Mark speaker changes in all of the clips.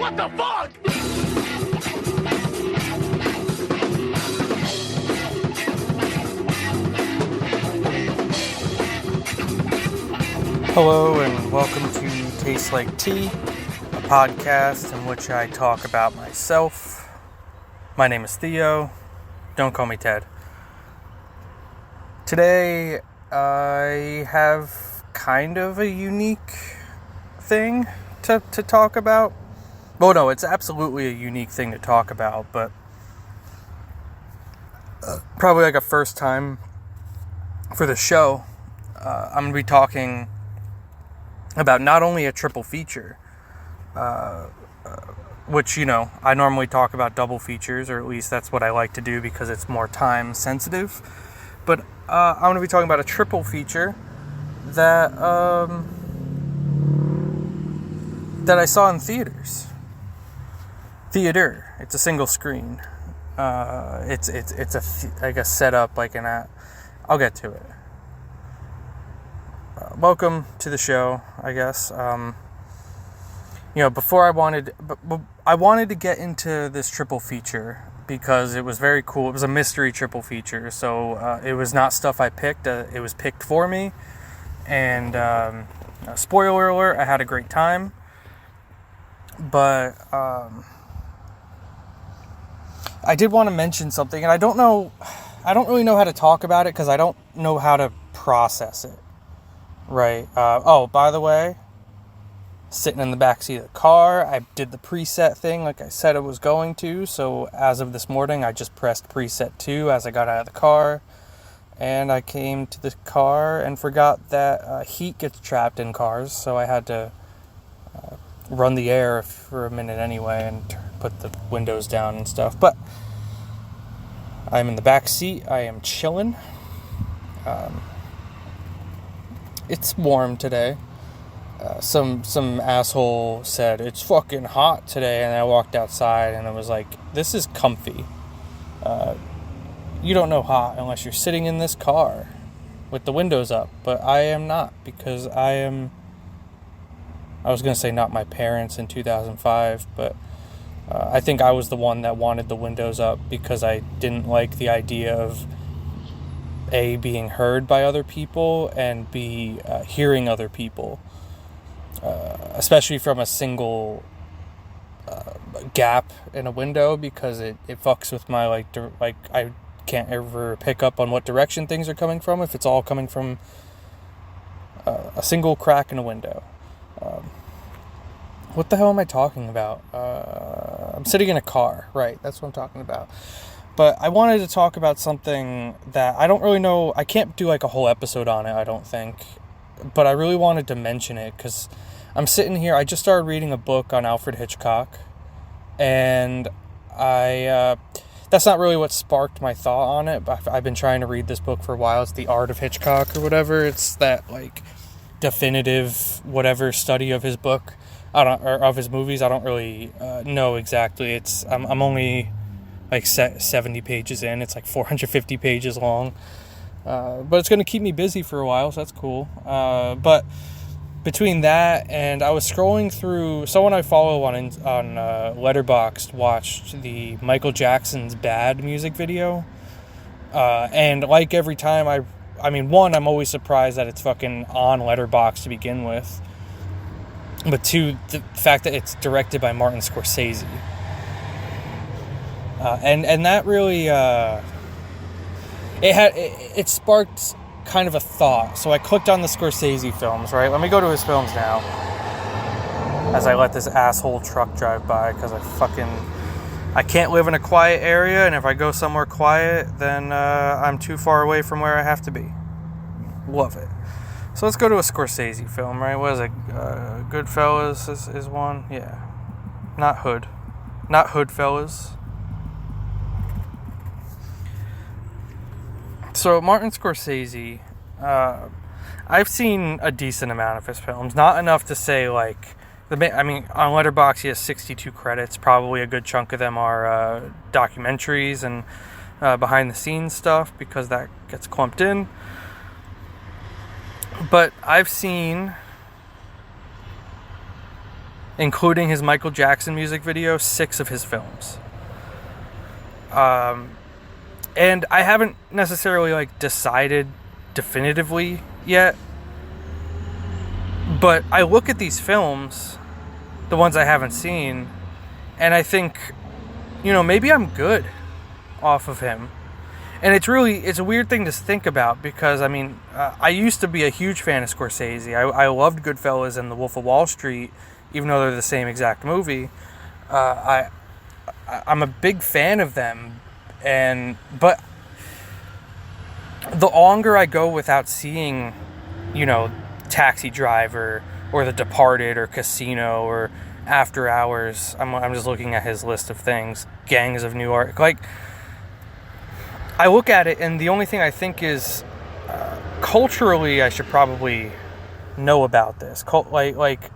Speaker 1: What the fuck?
Speaker 2: Hello and welcome to Taste Like Tea, a podcast in which I talk about myself. My name is Theo. Don't call me Ted. Today I have kind of a unique thing to talk about. Well, no, it's absolutely a unique thing to talk about, but probably like a first time for the show. I'm going to be talking about not only a triple feature, which, you know, I normally talk about double features, or at least that's what I like to do because it's more time sensitive, but I'm going to be talking about a triple feature that I saw in theaters. Theater. It's a single screen. It's like a setup, like an. I'll get to it. Welcome to the show, I guess. Before I wanted to get into this triple feature because it was very cool. It was a mystery triple feature, so it was not stuff I picked. It was picked for me, and spoiler alert: I had a great time. But I did want to mention something, and I don't really know how to talk about it because I don't know how to process it. Right. By the way, sitting in the backseat of the car, I did the preset thing like I said I was going to. So as of this morning, I just pressed preset 2 as I got out of the car. And I came to the car and forgot that heat gets trapped in cars. So I had to run the air for a minute anyway and put the windows down and stuff. But I'm in the back seat. I am chilling. It's warm today. Some asshole said it's fucking hot today, and I walked outside and I was like, this is comfy. You don't know hot unless you're sitting in this car with the windows up, but I am not, because I was going to say not my parents in 2005, but I think I was the one that wanted the windows up because I didn't like the idea of A, being heard by other people, and B, hearing other people, especially from a single gap in a window, because it fucks with my I can't ever pick up on what direction things are coming from if it's all coming from a single crack in a window. What the hell am I talking about? I'm sitting in a car, right? That's what I'm talking about. But I wanted to talk about something that I don't really know. I can't do like a whole episode on it, I don't think. But I really wanted to mention it because I'm sitting here. I just started reading a book on Alfred Hitchcock. And that's not really what sparked my thought on it. But I've been trying to read this book for a while. It's The Art of Hitchcock or whatever. It's that like definitive whatever study of his book. Or of his movies. I don't really know exactly. I'm only like 70 pages in. It's like 450 pages long. But it's going to keep me busy for a while, so that's cool. But between that and I was scrolling through, someone I follow on Letterboxd watched the Michael Jackson's Bad music video. And like every time I'm always surprised that it's fucking on Letterboxd to begin with. But two, the fact that it's directed by Martin Scorsese. And that really, it sparked kind of a thought. So I clicked on the Scorsese films, right? Let me go to his films now. As I let this asshole truck drive by, because I can't live in a quiet area, and if I go somewhere quiet, then I'm too far away from where I have to be. Love it. So let's go to a Scorsese film, right? What is it? Goodfellas is one? Yeah. Not Hoodfellas. So Martin Scorsese, I've seen a decent amount of his films. Not enough to say like, on Letterboxd he has 62 credits. Probably a good chunk of them are documentaries and behind the scenes stuff, because that gets clumped in. But I've seen including his Michael Jackson music video, 6 of his films. And I haven't necessarily like decided definitively yet, but I look at these films, the ones I haven't seen, and I think, maybe I'm good off of him. And it's a weird thing to think about, because I used to be a huge fan of Scorsese. I loved Goodfellas and The Wolf of Wall Street, even though they're the same exact movie. I'm a big fan of them, but the longer I go without seeing, Taxi Driver or The Departed or Casino or After Hours, I'm just looking at his list of things, Gangs of New York, like, I look at it and the only thing I think is, culturally, I should probably know about this. Like,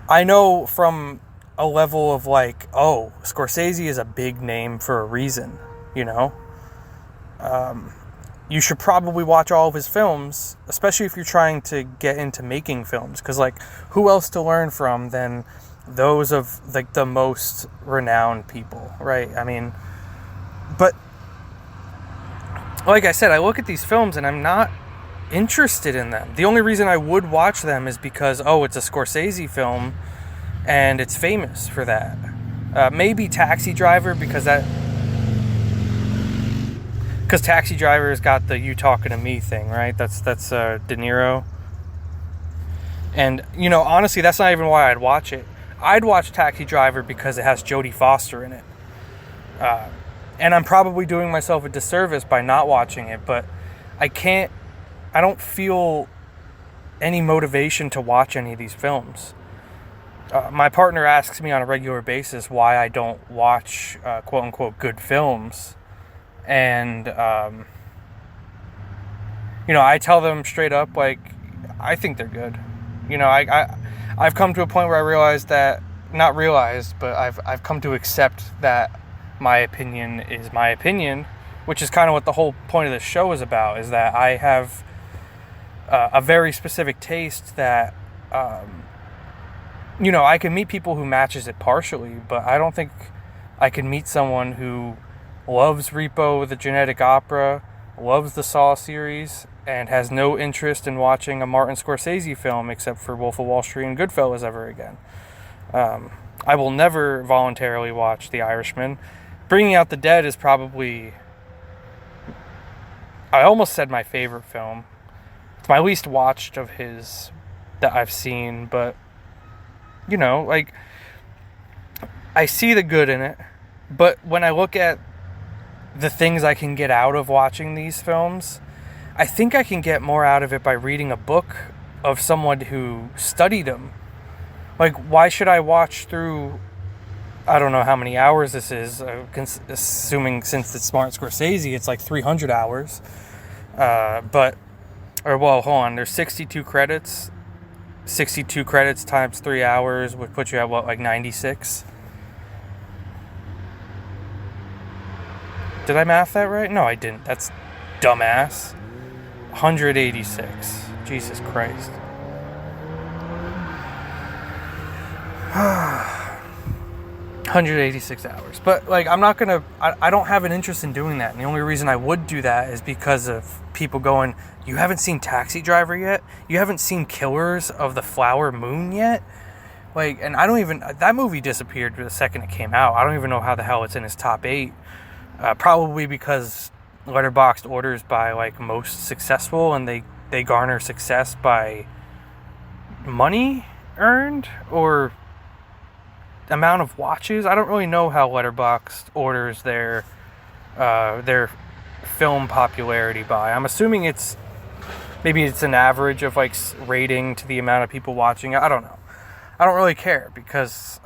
Speaker 2: I know from a level of like, oh, Scorsese is a big name for a reason, you should probably watch all of his films, especially if you're trying to get into making films, because like, who else to learn from than those of like the most renowned people, right? But like I said, I look at these films and I'm not interested in them. The only reason I would watch them is because, it's a Scorsese film and it's famous for that. Maybe Taxi Driver, because Taxi Driver's got the "you talking to me" thing, right? That's De Niro. And, honestly, that's not even why I'd watch it. I'd watch Taxi Driver because it has Jodie Foster in it. And I'm probably doing myself a disservice by not watching it, but I don't feel any motivation to watch any of these films. My partner asks me on a regular basis why I don't watch, quote-unquote, good films. And, I tell them straight up, like, I think they're good. I've come to a point where I realized that, not realized, but I've come to accept that my opinion is my opinion, which is kind of what the whole point of this show is about, is that I have a very specific taste that, I can meet people who matches it partially, but I don't think I can meet someone who loves Repo, the Genetic Opera, loves the Saw series, and has no interest in watching a Martin Scorsese film except for Wolf of Wall Street and Goodfellas ever again. I will never voluntarily watch The Irishman. Bringing Out the Dead is probably, I almost said my favorite film. It's my least watched of his that I've seen, but, like, I see the good in it, but when I look at the things I can get out of watching these films, I think I can get more out of it by reading a book of someone who studied them. Like, why should I watch through, I don't know how many hours this is, assuming since it's Martin Scorsese, it's like 300 hours. Hold on, there's 62 credits. 62 credits times 3 hours would put you at, like 96? Did I math that right? No, I didn't. That's dumbass. 186. Jesus Christ. 186 hours. But, like, I'm not gonna... I don't have an interest in doing that. And the only reason I would do that is because of people going, you haven't seen Taxi Driver yet? You haven't seen Killers of the Flower Moon yet? Like, and I don't even... That movie disappeared the second it came out. I don't even know how the hell it's in his top 8. Probably because Letterboxd orders by, like, most successful, and they garner success by money earned or amount of watches. I don't really know how Letterboxd orders their film popularity by. I'm assuming maybe it's an average of, like, rating to the amount of people watching it. I don't know. I don't really care, because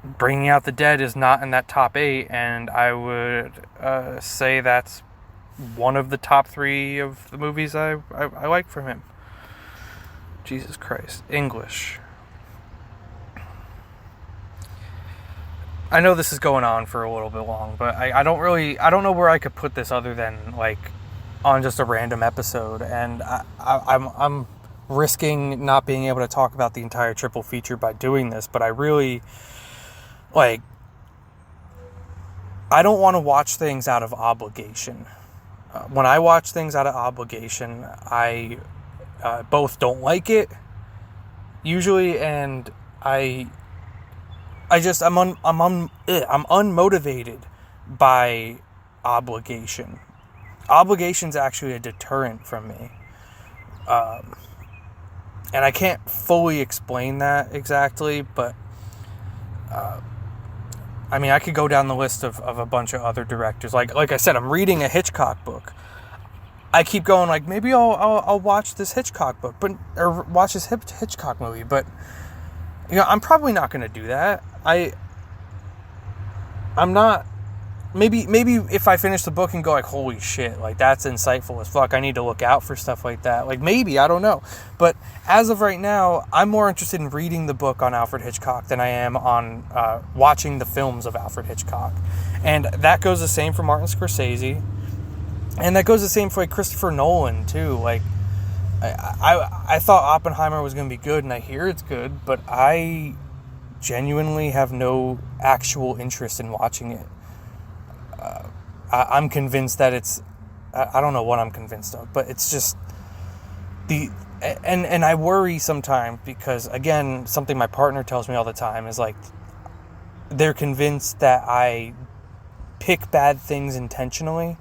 Speaker 2: Bringing Out the Dead is not in that top 8, and I would say that's one of the top 3 of the movies I like from him. Jesus Christ. English. I know this is going on for a little bit long, but I don't know where I could put this other than, like, on just a random episode, and I'm risking not being able to talk about the entire triple feature by doing this, but I really, like, I don't want to watch things out of obligation. When I watch things out of obligation, I both don't like it, usually, and I'm unmotivated by obligation. Obligation's actually a deterrent from me. And I can't fully explain that exactly, but I mean, I could go down the list of a bunch of other directors. Like I said, I'm reading a Hitchcock book. I keep going, like, maybe I'll watch this Hitchcock book, or watch this Hitchcock movie, but I'm probably not going to do that. I'm not. Maybe if I finish the book and go like, holy shit, like, that's insightful as fuck, I need to look out for stuff like that. Like, maybe, I don't know. But as of right now, I'm more interested in reading the book on Alfred Hitchcock than I am on watching the films of Alfred Hitchcock. And that goes the same for Martin Scorsese. And that goes the same for, like, Christopher Nolan, too. Like, I thought Oppenheimer was going to be good, and I hear it's good, but I genuinely have no actual interest in watching it. I'm convinced that it's, I don't know what I'm convinced of, but it's just and I worry sometimes because, again, something my partner tells me all the time is, like, they're convinced that I pick bad things intentionally,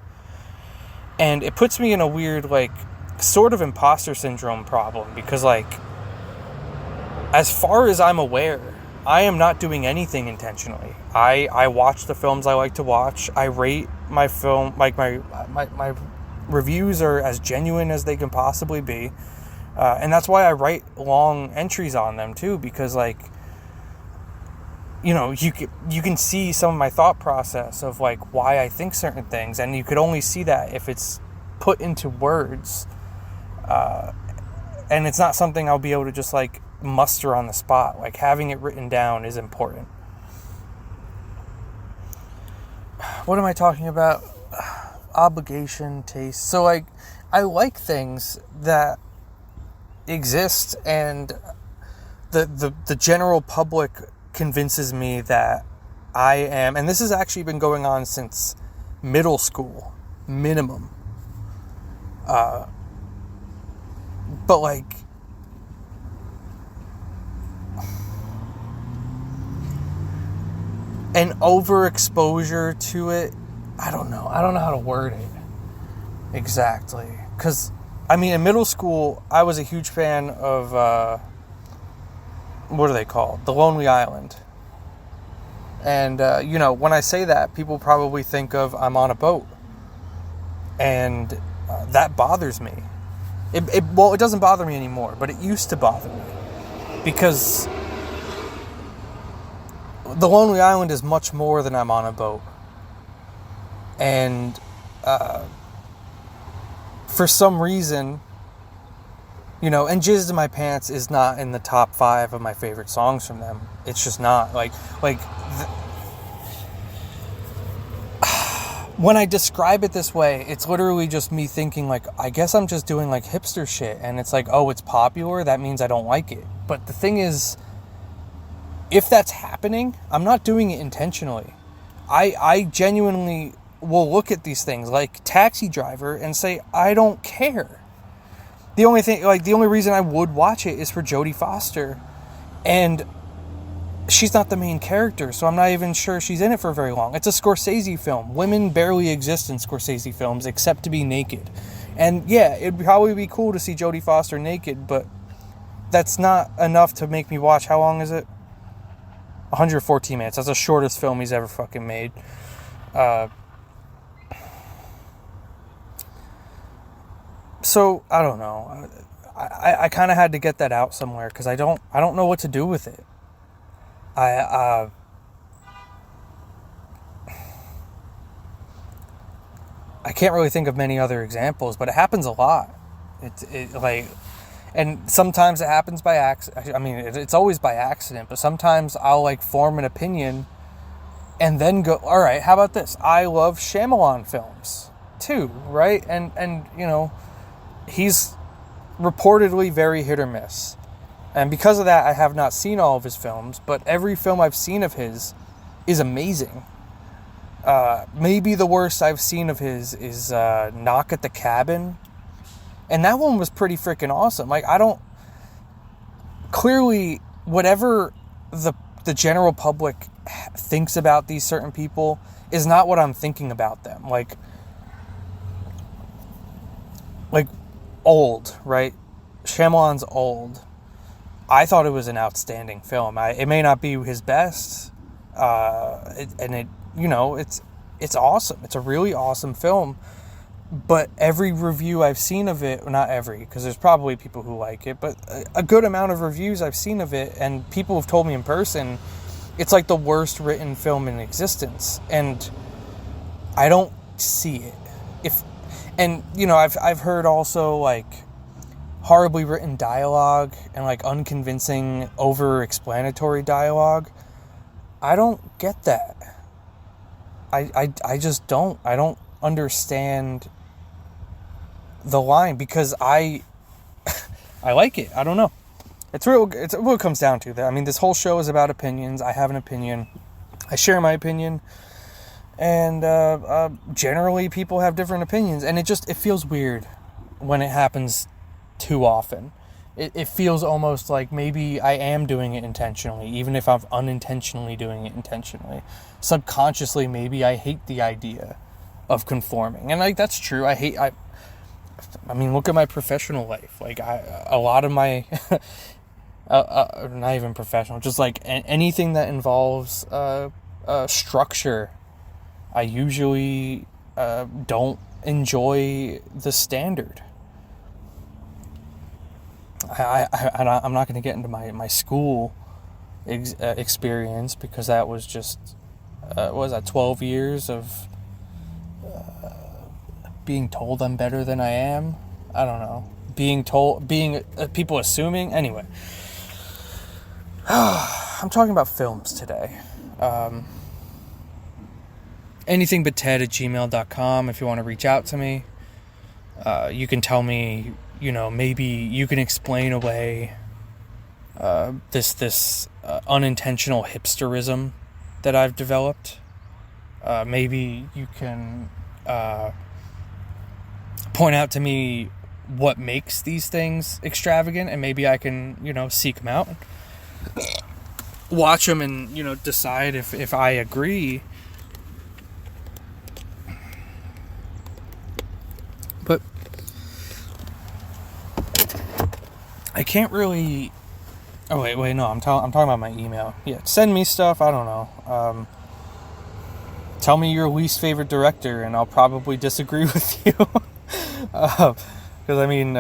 Speaker 2: and it puts me in a weird, like, sort of imposter syndrome problem because, like, as far as I'm aware, I am not doing anything intentionally. I watch the films I like to watch. I rate my film, like, my reviews are as genuine as they can possibly be. And that's why I write long entries on them too, because, like, you can see some of my thought process of, like, why I think certain things, and you could only see that if it's put into words. And it's not something I'll be able to just, like, muster on the spot. Like, having it written down is important. What am I talking about? Obligation, taste. So, like, I like things that exist, and the general public convinces me that I am, and this has actually been going on since middle school, minimum. But, like, an overexposure to it, I don't know how to word it exactly, because, I mean, in middle school, I was a huge fan of, what are they called? The Lonely Island. And, when I say that, people probably think of I'm on a boat. And that bothers me. It doesn't bother me anymore, but it used to bother me. Because The Lonely Island is much more than I'm on a boat. And for some reason, and Jizzed in My Pants is not in the top 5 of my favorite songs from them. It's just not. When I describe it this way, it's literally just me thinking, like, I guess I'm just doing, like, hipster shit. And it's like, oh, it's popular, that means I don't like it. But the thing is, if that's happening, I'm not doing it intentionally. I genuinely will look at these things like Taxi Driver and say, I don't care. The only reason I would watch it is for Jodie Foster. And she's not the main character, so I'm not even sure she's in it for very long. It's a Scorsese film. Women barely exist in Scorsese films except to be naked. And yeah, it'd probably be cool to see Jodie Foster naked, but that's not enough to make me watch. How long is it? 114 minutes. That's the shortest film he's ever fucking made. So I don't know. I kind of had to get that out somewhere because I don't know what to do with it. I can't really think of many other examples, but it happens a lot. And sometimes it happens by accident. I mean, it's always by accident, but sometimes I'll, like, form an opinion and then go, all right, how about this? I love Shyamalan films too, right? And he's reportedly very hit or miss. And because of that, I have not seen all of his films, but every film I've seen of his is amazing. Maybe the worst I've seen of his is Knock at the Cabin. And that one was pretty freaking awesome. Like, clearly, whatever the general public thinks about these certain people is not what I'm thinking about them. Like Old, right? Shyamalan's Old. I thought it was an outstanding film. It may not be his best, it's awesome. It's a really awesome film. But every review I've seen of it, not every, because there's probably people who like it, but a good amount of reviews I've seen of it, and people have told me in person, it's like the worst written film in existence. And I don't see it. I've heard also, like, horribly written dialogue and, like, unconvincing, over-explanatory dialogue. I don't get that. I just don't. I don't understand the line, because I like it. I don't know. It's what it comes down to. I mean, this whole show is about opinions. I have an opinion. I share my opinion. And generally people have different opinions. And it feels weird when it happens too often. It feels almost like maybe I am doing it intentionally, even if I'm unintentionally doing it intentionally. Subconsciously, maybe I hate the idea of conforming. And, like, that's true. I mean, look at my professional life. Like, a lot of my, not even professional, just like anything that involves structure, I usually don't enjoy the standard. I'm not going to get into my school experience, because that was just, what was that, 12 years of being told I'm better than I am. I don't know. People assuming. Anyway. I'm talking about films today. Anythingbutted@gmail.com if you want to reach out to me. You can tell me, maybe you can explain away this unintentional hipsterism that I've developed. Maybe you can point out to me what makes these things extravagant, and maybe I can, seek them out, watch them, and, decide if I agree. But I can't really. Oh wait, no, I'm talking about my email. Yeah, send me stuff. I don't know. Tell me your least favorite director, and I'll probably disagree with you. Because I mean,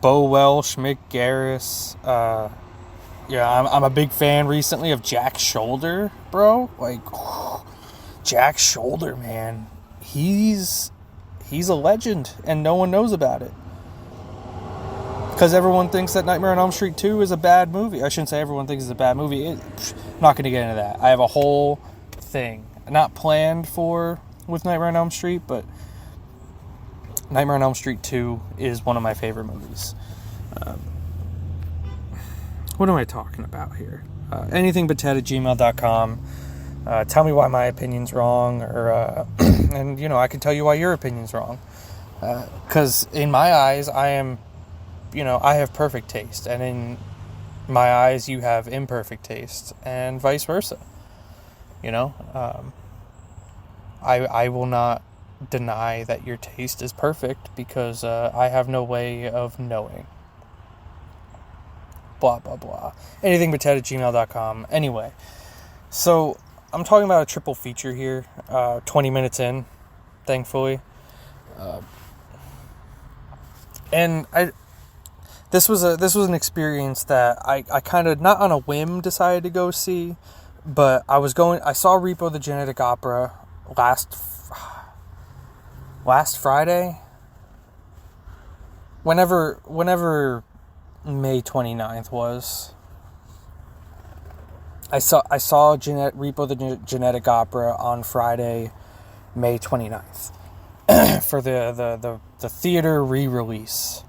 Speaker 2: Bo Welsh, Mick Garris. I'm a big fan recently of Jack Shoulder, bro. Like, Jack Shoulder, man, he's a legend, and no one knows about it. Because everyone thinks that Nightmare on Elm Street 2 is a bad movie. I shouldn't say everyone thinks it's a bad movie. I'm not going to get into that. I have a whole thing not planned with Nightmare on Elm Street, but Nightmare on Elm Street 2 is one of my favorite movies. What am I talking about here? Anythingbutted@gmail.com. Tell me why my opinion's wrong, or and I can tell you why your opinion's wrong. Because in my eyes, I am, I have perfect taste, and in my eyes, you have imperfect taste, and vice versa. I will not deny that your taste is perfect, because I have no way of knowing. Blah, blah, blah. Anythingbutted@gmail.com. Anyway, so I'm talking about a triple feature here, 20 minutes in, thankfully. And this was an experience that I kind of, not on a whim, decided to go see, but I saw Repo the Genetic Opera last Friday, whenever May 29th was. I saw Repo the Genetic Opera on Friday, May 29th, for the theater re-release.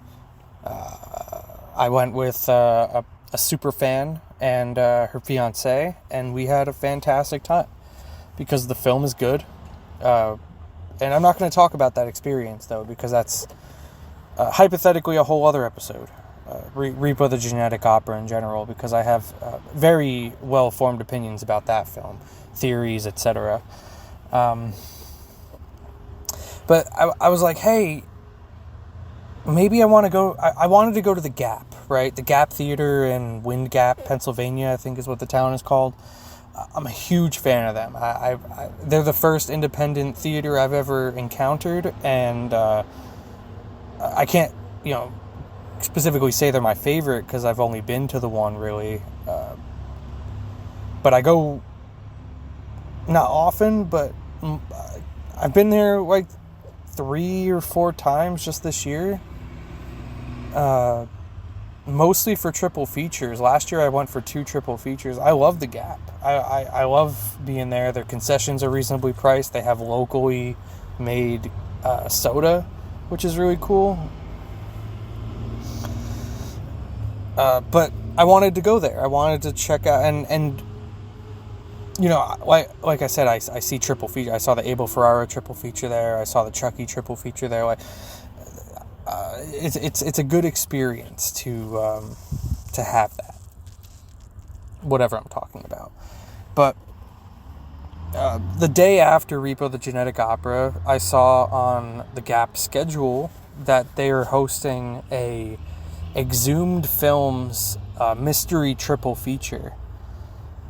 Speaker 2: I went with a super fan and her fiance, and we had a fantastic time because the film is good. And I'm not going to talk about that experience, though, because that's hypothetically a whole other episode. Repo the Genetic Opera in general, because I have very well-formed opinions about that film, theories, etc. But I was like, hey, maybe I want to go. I wanted to go to the Gap, right? The Gap Theater in Wind Gap, Pennsylvania, I think is what the town is called. I'm a huge fan of them. They're the first independent theater I've ever encountered, and I can't, specifically say they're my favorite because I've only been to the one, really. But I go not often, but I've been there like 3 or 4 times just this year. Mostly for triple features. Last year I went for 2 triple features. I love the Gap. I love being there. Their concessions are reasonably priced. They have locally made soda, which is really cool. But I wanted to go there. I wanted to check out and like I said, I see triple feature. I saw the Abel Ferrara triple feature there. I saw the Chucky triple feature there. It's a good experience to have that, whatever I'm talking about. But the day after Repo the Genetic Opera, I saw on the Gap schedule that they are hosting a Exhumed Films mystery triple feature,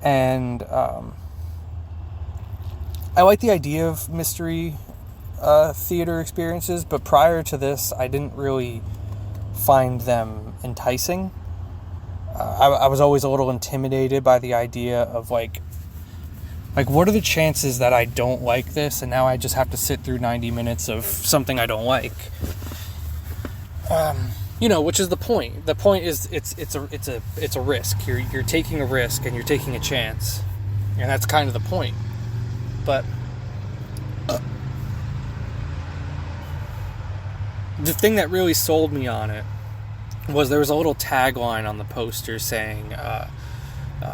Speaker 2: and I like the idea of mystery theater experiences, but prior to this, I didn't really find them enticing. I was always a little intimidated by the idea of like what are the chances that I don't like this, and now I just have to sit through 90 minutes of something I don't like. Which is the point. The point is it's a risk. You're taking a risk and you're taking a chance, and that's kind of the point. But the thing that really sold me on it was there was a little tagline on the poster saying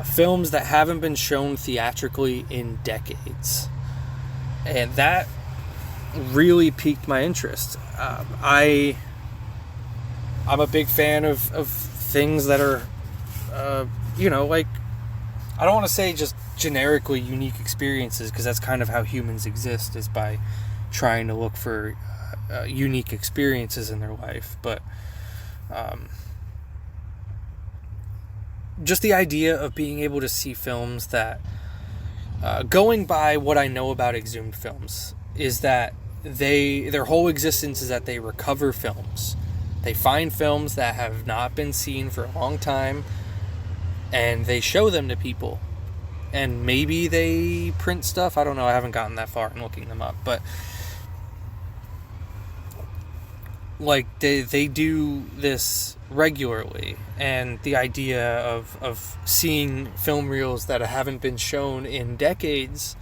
Speaker 2: films that haven't been shown theatrically in decades, and that really piqued my interest. I'm a big fan of things that are I don't want to say just generically unique experiences, because that's kind of how humans exist, is by trying to look for unique experiences in their life. But just the idea of being able to see films that, going by what I know about Exhumed films, is that their whole existence is that they recover films. They find films that have not been seen for a long time, and they show them to people. And maybe they print stuff. I don't know. I haven't gotten that far in looking them up. But they do this regularly. And the idea of seeing film reels that haven't been shown in decades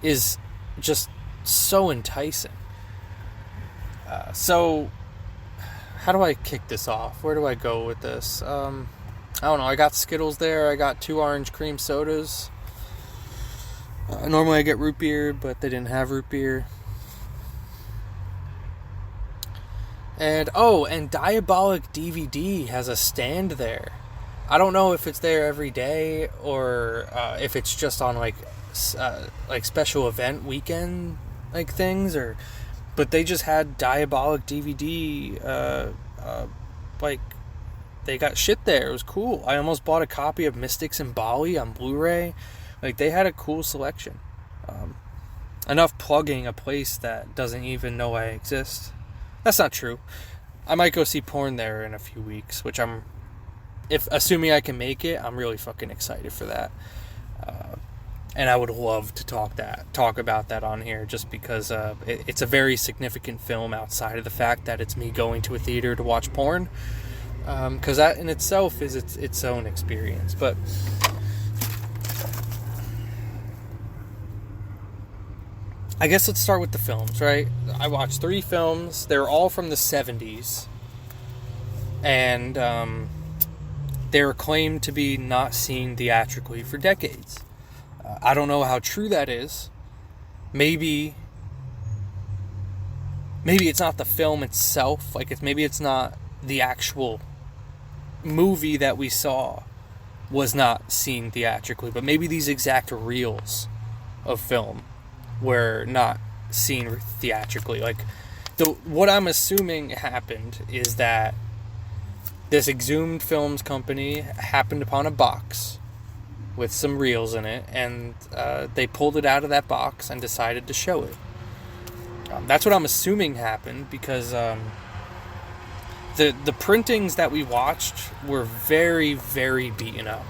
Speaker 2: is just so enticing. So how do I kick this off? Where do I go with this? I don't know. I got Skittles there. I got 2 orange cream sodas. Normally I get root beer, but they didn't have root beer. And Diabolic DVD has a stand there. I don't know if it's there every day or if it's just on like special event weekend things, but they just had Diabolic DVD. They got shit there. It was cool. I almost bought a copy of Mystics in Bali on Blu-ray. They had a cool selection. Enough plugging a place that doesn't even know I exist. That's not true. I might go see porn there in a few weeks, which assuming I can make it, I'm really fucking excited for that. And I would love to talk about that on here, just because it's a very significant film outside of the fact that it's me going to a theater to watch porn. Because that in itself is its own experience. But I guess let's start with the films, right? I watched 3 films. They're all from the 70s. And they're claimed to be not seen theatrically for decades. I don't know how true that is. Maybe it's not the film itself. Like, maybe it's not the actual movie that we saw was not seen theatrically, but maybe these exact reels of film were not seen theatrically. Like, what I'm assuming happened is that this Exhumed Films company happened upon a box with some reels in it, and they pulled it out of that box and decided to show it. That's what I'm assuming happened, because the printings that we watched were very, very beaten up.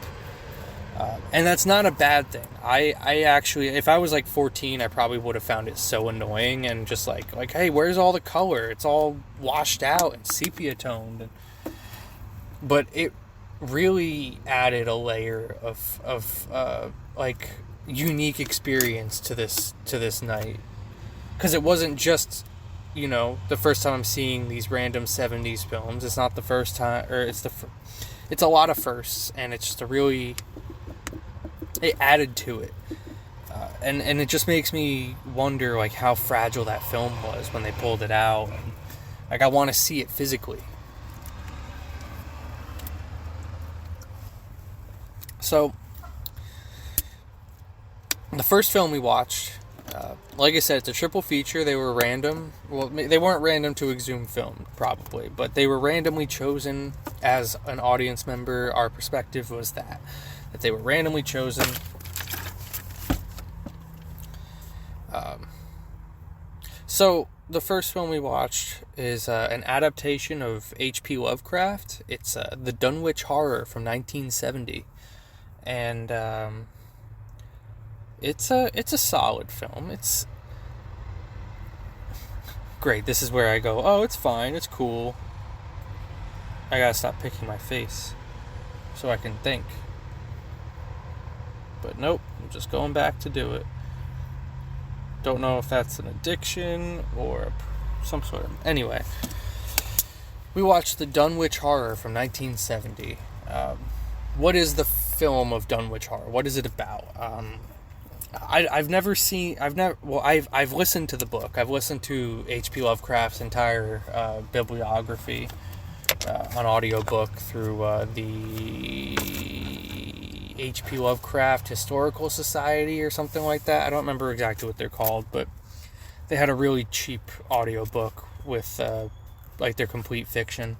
Speaker 2: And that's not a bad thing. I actually, if I was like 14, I probably would have found it so annoying and just like, hey, where's all the color? It's all washed out and sepia toned. But it really added a layer of like unique experience to this night, because it wasn't just, you know, the first time I'm seeing these random 70s films. It's not the first time, or it's a lot of firsts, and it's just it added to it, and it just makes me wonder like how fragile that film was when they pulled it out. And, like, I want to see it physically. So, the first film we watched, like I said, it's a triple feature. They were random. Well, they weren't random to Exhumed Film, probably, but they were randomly chosen as an audience member. Our perspective was that they were randomly chosen. So, the first film we watched is an adaptation of H.P. Lovecraft. It's the Dunwich Horror from 1970. And it's a solid film. It's great. This is where I go, oh, it's fine, it's cool. I gotta stop picking my face so I can think. But nope, I'm just going back to do it. Don't know if that's an addiction or some sort of... Anyway, we watched the Dunwich Horror from 1970. What is the film of Dunwich Horror? What is it about? I've listened to the book. I've listened to H.P. Lovecraft's entire bibliography on audiobook through the H.P. Lovecraft Historical Society or something like that. I don't remember exactly what they're called, but they had a really cheap audiobook with like their complete fiction.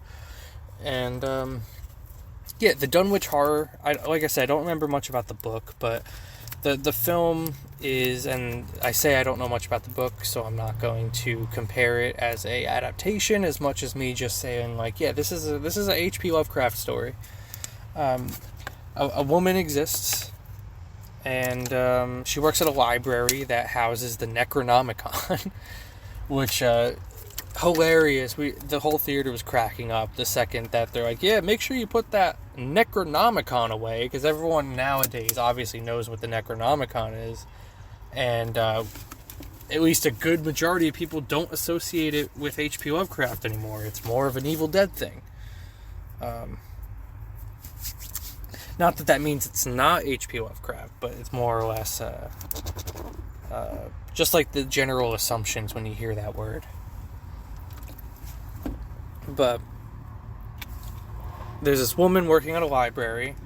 Speaker 2: And yeah, the Dunwich Horror, like I said, I don't remember much about the book, but the film is, and I say I don't know much about the book, so I'm not going to compare it as a adaptation as much as me just saying, like, yeah, this is a H.P. Lovecraft story. A woman exists, and she works at a library that houses the Necronomicon, which hilarious. The whole theater was cracking up the second that they're like, yeah, make sure you put that Necronomicon away, because everyone nowadays obviously knows what the Necronomicon is, and at least a good majority of people don't associate it with H.P. Lovecraft anymore. It's more of an Evil Dead thing. Not that means it's not H.P. Lovecraft, but it's more or less just like the general assumptions when you hear that word. But there's this woman working at a library,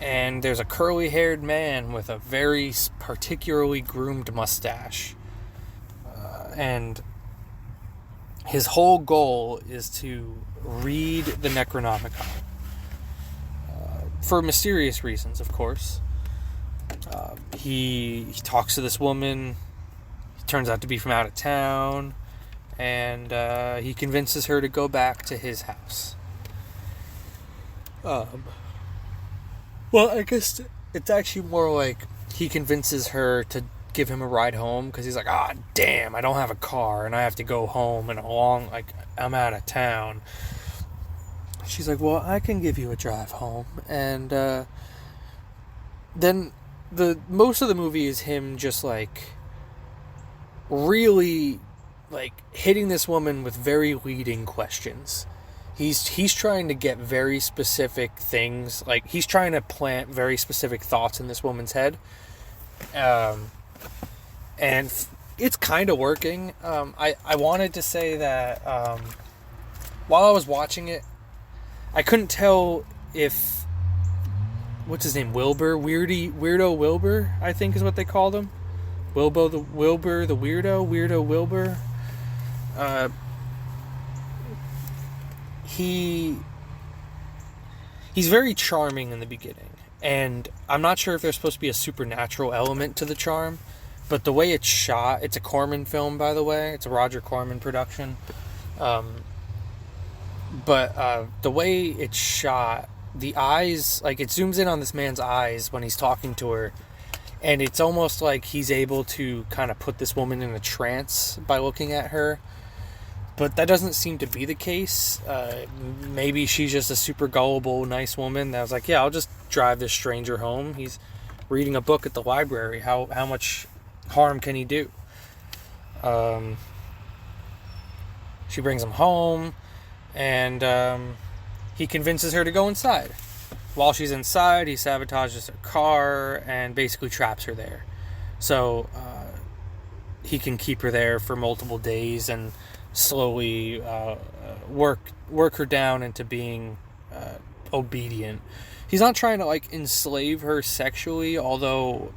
Speaker 2: and there's a curly-haired man with a very particularly groomed mustache. And his whole goal is to read the Necronomicon. For mysterious reasons, of course. He talks to this woman. He turns out to be from out of town. And he convinces her to go back to his house. Well, I guess it's actually more like he convinces her to give him a ride home, because he's like, damn, I don't have a car and I have to go home and I'm out of town. She's like, well, I can give you a drive home. And then most of the movie is him just like really like hitting this woman with very leading questions. he's trying to get very specific things, like he's trying to plant very specific thoughts in this woman's head, and it's kind of working. I wanted to say that while I was watching it, I couldn't tell if, what's his name, Weirdo Wilbur, I think is what they called him, Wilbur the Weirdo Wilbur. He's very charming in the beginning, and I'm not sure if there's supposed to be a supernatural element to the charm, but the way it's shot, it's a Corman film, by the way, it's a Roger Corman production, but the way it's shot, the eyes, like it zooms in on this man's eyes when he's talking to her, and it's almost like he's able to kind of put this woman in a trance by looking at her. But that doesn't seem to be the case. Maybe she's just a super gullible, nice woman that was like, yeah, I'll just drive this stranger home. He's reading a book at the library. How much harm can he do? She brings him home, and he convinces her to go inside. While she's inside, he sabotages her car and basically traps her there. So he can keep her there for multiple days and slowly work her down into being obedient. He's not trying to like enslave her sexually, although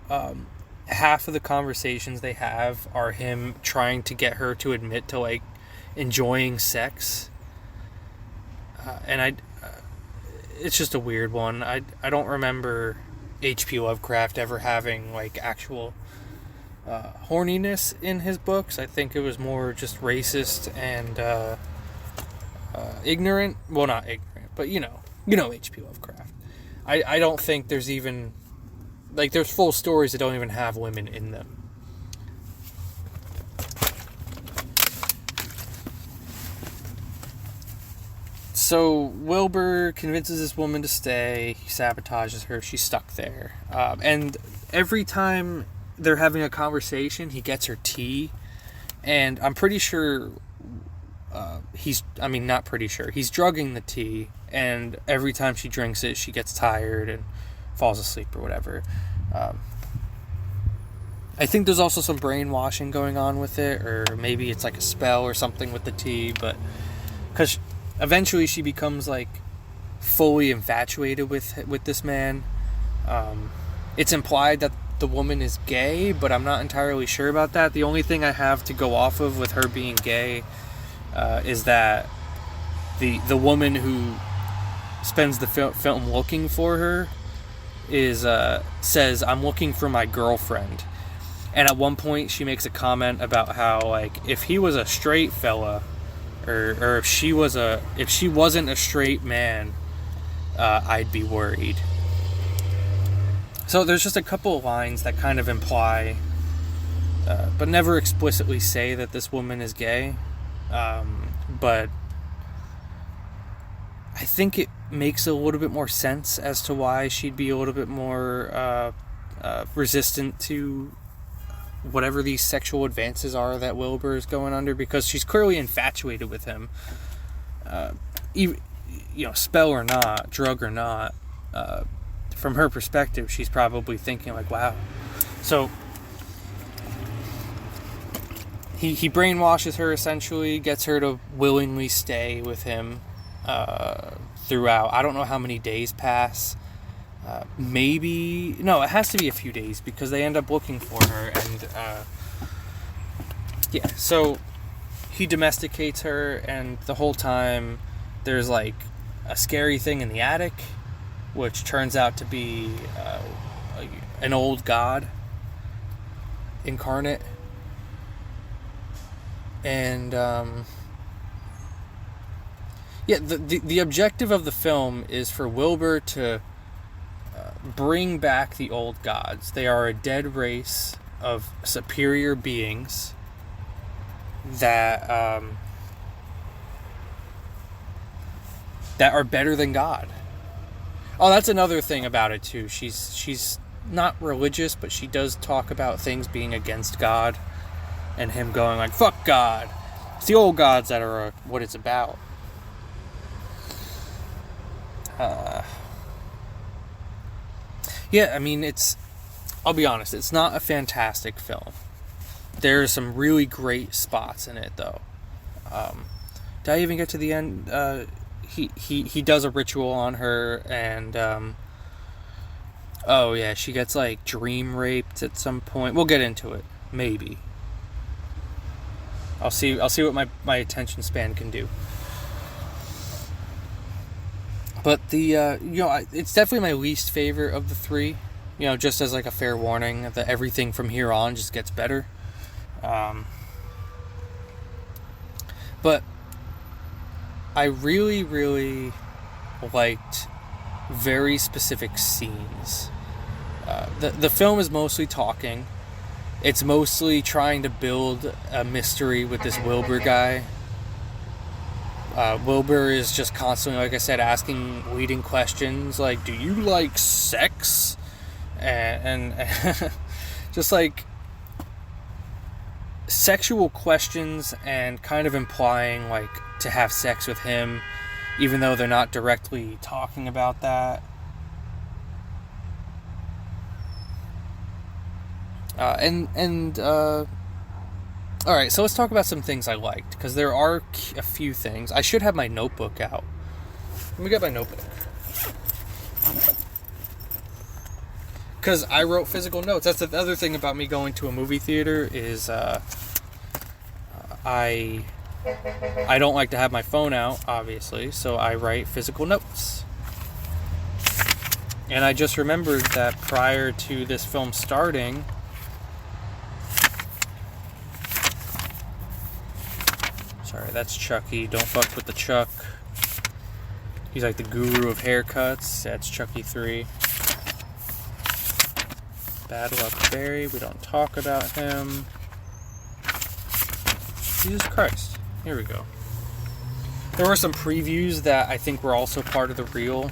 Speaker 2: half of the conversations they have are him trying to get her to admit to like enjoying sex, and it's just a weird one. I don't remember H.P. Lovecraft ever having like actual horniness in his books. I think it was more just racist and ignorant. Well, not ignorant, but you know H.P. Lovecraft. I don't think there's even like there's full stories that don't even have women in them. So Wilbur convinces this woman to stay. He sabotages her. She's stuck there, and every time they're having a conversation, he gets her tea, and I'm pretty sure he's drugging the tea, and every time she drinks it, she gets tired and falls asleep or whatever. I think there's also some brainwashing going on with it, or maybe it's like a spell or something with the tea, but because eventually she becomes like fully infatuated with this man. It's implied that the woman is gay, but I'm not entirely sure about that. The only thing I have to go off of with her being gay is that the woman who spends the film looking for her says, "I'm looking for my girlfriend," and at one point she makes a comment about how like if he was a straight fella, or if she wasn't a straight man, I'd be worried. So there's just a couple of lines that kind of imply, but never explicitly say that this woman is gay. But I think it makes a little bit more sense as to why she'd be a little bit more resistant to whatever these sexual advances are that Wilbur is going under, because she's clearly infatuated with him. Spell or not, drug or not, from her perspective, she's probably thinking like, wow. So he brainwashes her, essentially, gets her to willingly stay with him throughout. I don't know how many days pass. It has to be a few days, because they end up looking for her, and so he domesticates her, and the whole time there's like a scary thing in the attic, which turns out to be an old god incarnate, and the objective of the film is for Wilbur to bring back the old gods. They are a dead race of superior beings that are better than God. Oh, that's another thing about it too. She's not religious, but she does talk about things being against God, and him going like, fuck God. It's the old gods that are what it's about. Yeah, I mean, I'll be honest, it's not a fantastic film. There are some really great spots in it, though. Did I even get to the end? He does a ritual on her, and oh yeah, she gets like dream raped at some point. We'll get into it, maybe. I'll see what my attention span can do. But it's definitely my least favorite of the three. Just as like a fair warning that everything from here on just gets better. But I really, really liked very specific scenes. The film is mostly talking. It's mostly trying to build a mystery with this Wilbur guy. Wilbur is just constantly, like I said, asking leading questions like, do you like sex? And just like sexual questions, and kind of implying like to have sex with him, even though they're not directly talking about that. All right, so let's talk about some things I liked, because there are a few things. I should have my notebook out. Let me get my notebook. Because I wrote physical notes. That's the other thing about me going to a movie theater is I don't like to have my phone out, obviously, so I write physical notes. And I just remembered that prior to this film starting, sorry, that's Chucky. Don't fuck with the Chuck. He's like the guru of haircuts. That's Chucky 3. Bad Luck Barry. We don't talk about him. Jesus Christ. Here we go. There were some previews that I think were also part of the reel.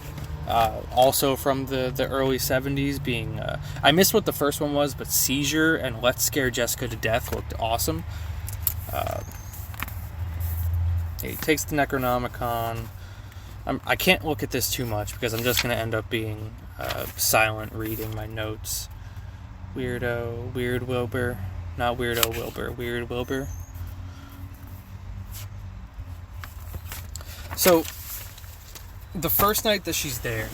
Speaker 2: Also from the early 70s, being... I missed what the first one was, but Seizure and Let's Scare Jessica to Death looked awesome. He takes the Necronomicon. I can't look at this too much because I'm just going to end up being silent reading my notes. Weirdo, Weird Wilbur. Not Weirdo Wilbur, Weird Wilbur. So, the first night that she's there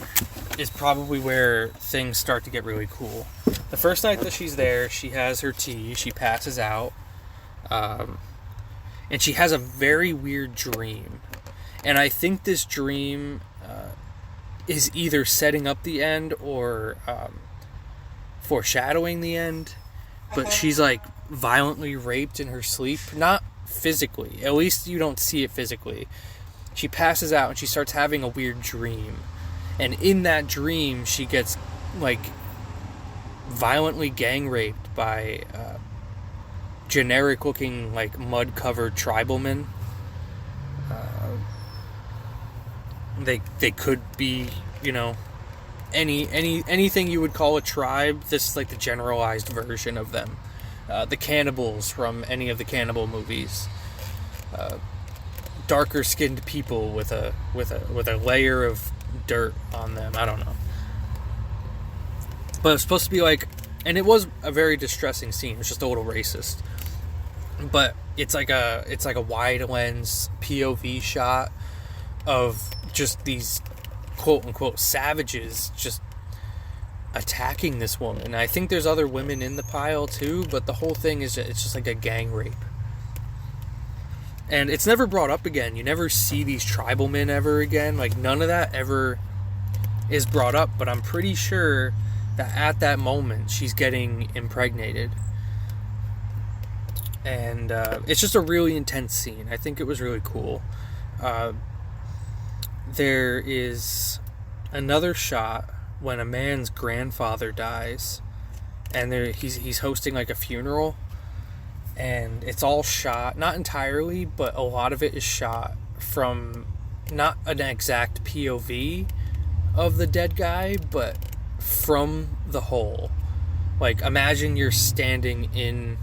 Speaker 2: is probably where things start to get really cool. The first night that she's there, she has her tea, she passes out, and she has a very weird dream. And I think this dream is either setting up the end or foreshadowing the end. But she's like violently raped in her sleep. Not physically. At least you don't see it physically. She passes out and she starts having a weird dream. And in that dream, she gets like violently gang raped by generic looking like mud covered tribalmen. They could be, anything you would call a tribe. This is like the generalized version of them. The cannibals from any of the cannibal movies. Darker skinned people with a layer of dirt on them. I don't know. But it's supposed to be like, and it was a very distressing scene. It's just a little racist. But it's like a wide lens POV shot of just these quote unquote savages just attacking this woman. I think there's other women in the pile too, but the whole thing is it's just like a gang rape. And it's never brought up again. You never see these tribal men ever again. Like, none of that ever is brought up. But I'm pretty sure that at that moment, she's getting impregnated. And it's just a really intense scene. I think it was really cool. There is another shot when a man's grandfather dies. And he's hosting, like, a funeral. And it's all shot, not entirely, but a lot of it is shot from not an exact POV of the dead guy, but from the hole. Like, imagine you're standing in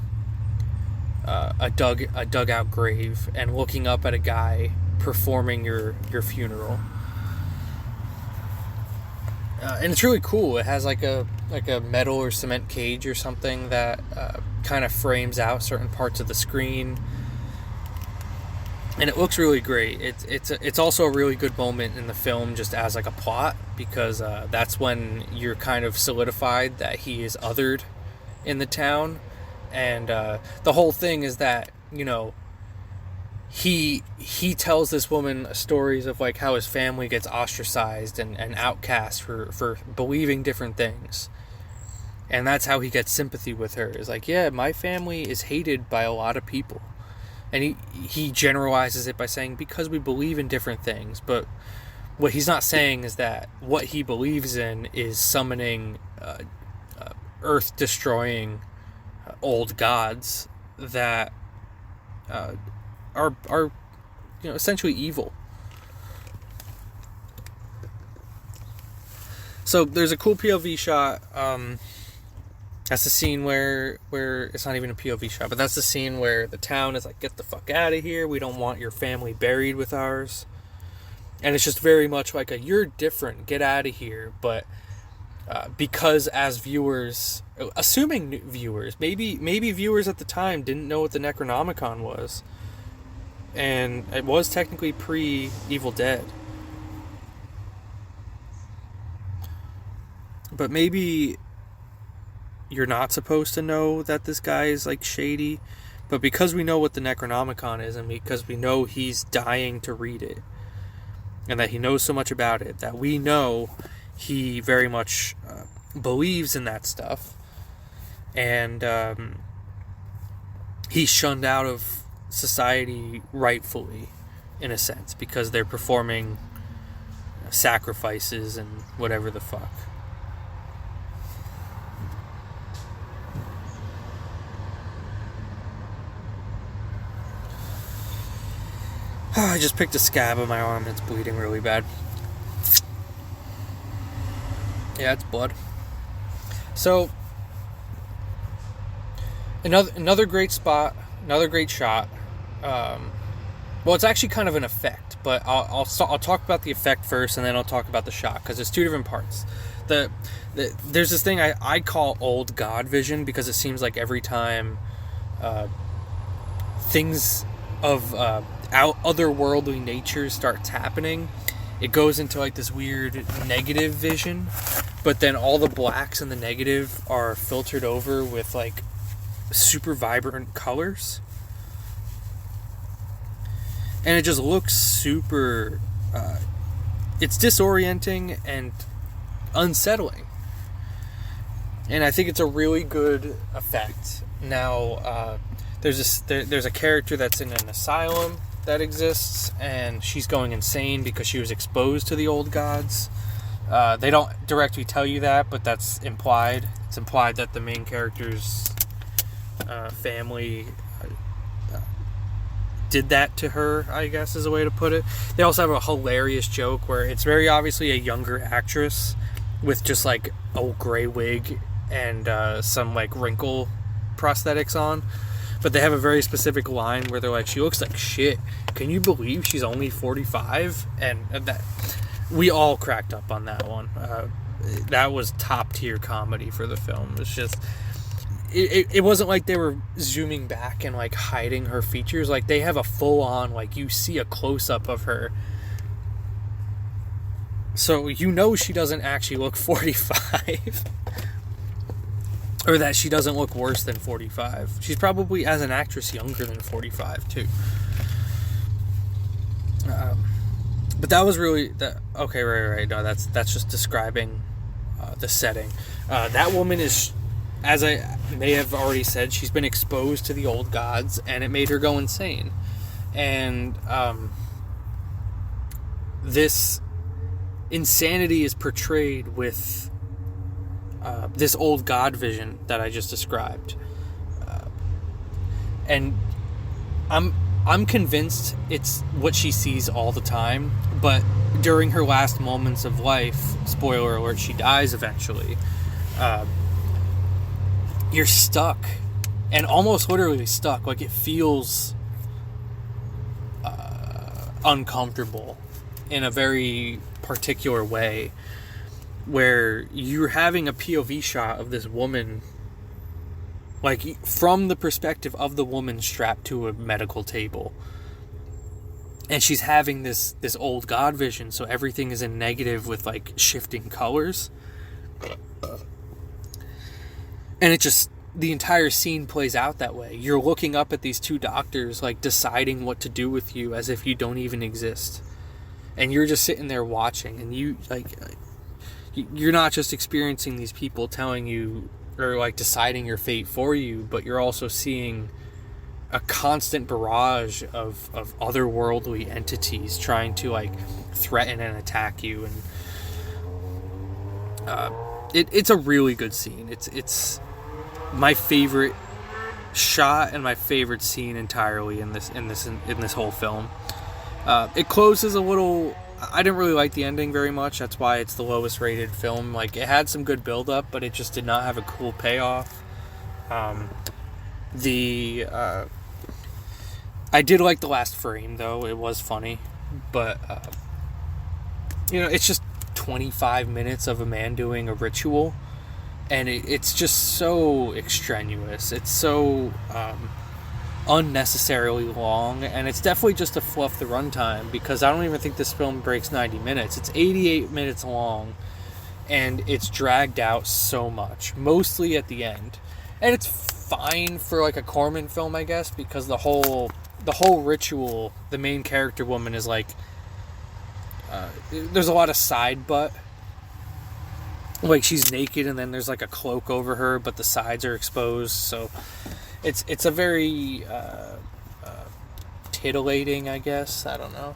Speaker 2: a dugout grave and looking up at a guy performing your funeral. And it's really cool. It has like a metal or cement cage or something that kind of frames out certain parts of the screen, and it looks really great. It's also a really good moment in the film just as like a plot, because that's when you're kind of solidified that he is othered in the town, and the whole thing is that, you know, he tells this woman stories of like how his family gets ostracized and outcast for believing different things, and that's how he gets sympathy with her. Is like, yeah, my family is hated by a lot of people. And he generalizes it by saying, because we believe in different things. But what he's not saying is that what he believes in is summoning earth-destroying old gods that are you know, essentially evil. So there's a cool POV shot. That's the scene where it's not even a POV shot, but that's the scene where the town is like, get the fuck out of here. We don't want your family buried with ours. And it's just very much like you're different. Get out of here. But because as viewers, assuming viewers, maybe viewers at the time didn't know what the Necronomicon was. And it was technically pre-Evil Dead. But maybe you're not supposed to know that this guy is like shady, but because we know what the Necronomicon is, and because we know he's dying to read it, and that he knows so much about it, that we know he very much believes in that stuff, and he's shunned out of society rightfully, in a sense, because they're performing sacrifices and whatever the fuck. I just picked a scab on my arm. It's bleeding really bad. Yeah, it's blood. So, another great spot, another great shot. Well, it's actually kind of an effect, but I'll talk about the effect first, and then I'll talk about the shot, because there's two different parts. There's this thing I call old god vision, because it seems like every time things of otherworldly nature starts happening, it goes into like this weird negative vision, but then all the blacks in the negative are filtered over with like super vibrant colors, and it just looks super it's disorienting and unsettling, and I think it's a really good effect. Now there's a character that's in an asylum that exists, and she's going insane because she was exposed to the old gods. They don't directly tell you that, but that's implied. It's implied that the main character's family did that to her, I guess is a way to put it. They also have a hilarious joke where it's very obviously a younger actress with just like a gray wig and some like wrinkle prosthetics on. But they have a very specific line where they're like, she looks like shit. Can you believe she's only 45? And that, we all cracked up on that one. That was top tier comedy for the film. It's just, it wasn't like they were zooming back and like hiding her features. Like they have a full on, like you see a close up of her. So you know she doesn't actually look 45. Or that she doesn't look worse than 45. She's probably, as an actress, younger than 45, too. But that was really... Okay, right. No, that's just describing the setting. That woman is, as I may have already said, she's been exposed to the old gods, and it made her go insane. And this insanity is portrayed with... this old god vision that I just described, and I'm convinced it's what she sees all the time. But during her last moments of life, spoiler alert, she dies eventually. You're stuck, and almost literally stuck. Like it feels uncomfortable in a very particular way. where you're having a POV shot of this woman, like from the perspective of the woman strapped to a medical table, and she's having this old god vision, so everything is in negative with like shifting colors, and it just, the entire scene plays out that way. You're looking up at these two doctors, like deciding what to do with you as if you don't even exist, and you're just sitting there watching, and you like, you're not just experiencing these people telling you or like deciding your fate for you, but you're also seeing a constant barrage of otherworldly entities trying to like threaten and attack you. And it's a really good scene. It's my favorite shot and my favorite scene entirely in this whole film. It closes a little. I didn't really like the ending very much. That's why it's the lowest rated film. Like, it had some good build up, but it just did not have a cool payoff. I did like the last frame, though. It was funny, but it's just 25 minutes of a man doing a ritual, and it's just so extraneous. It's so unnecessarily long, and it's definitely just to fluff the runtime, because I don't even think this film breaks 90 minutes. It's 88 minutes long, and it's dragged out so much, mostly at the end. And it's fine for like a Corman film, I guess, because the whole ritual, the main character woman is like, there's a lot of side butt. Like, she's naked and then there's like a cloak over her, but the sides are exposed, so it's a very titillating, I guess. I don't know.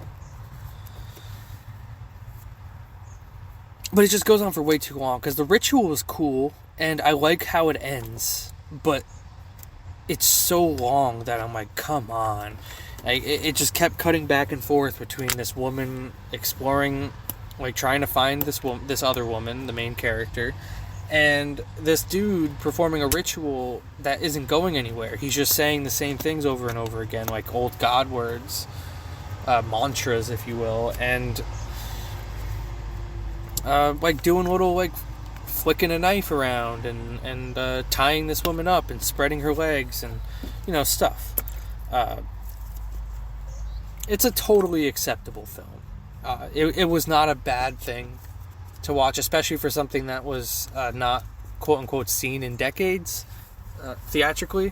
Speaker 2: But it just goes on for way too long, because the ritual was cool, and I like how it ends, but it's so long that I'm like, come on. Like, it just kept cutting back and forth between this woman exploring, like trying to find this other woman, the main character, and this dude performing a ritual that isn't going anywhere. He's just saying the same things over and over again, like old god words, mantras, if you will, and like doing little, like flicking a knife around and tying this woman up and spreading her legs and stuff. It's a totally acceptable film. It was not a bad thing to watch, especially for something that was not quote unquote seen in decades theatrically.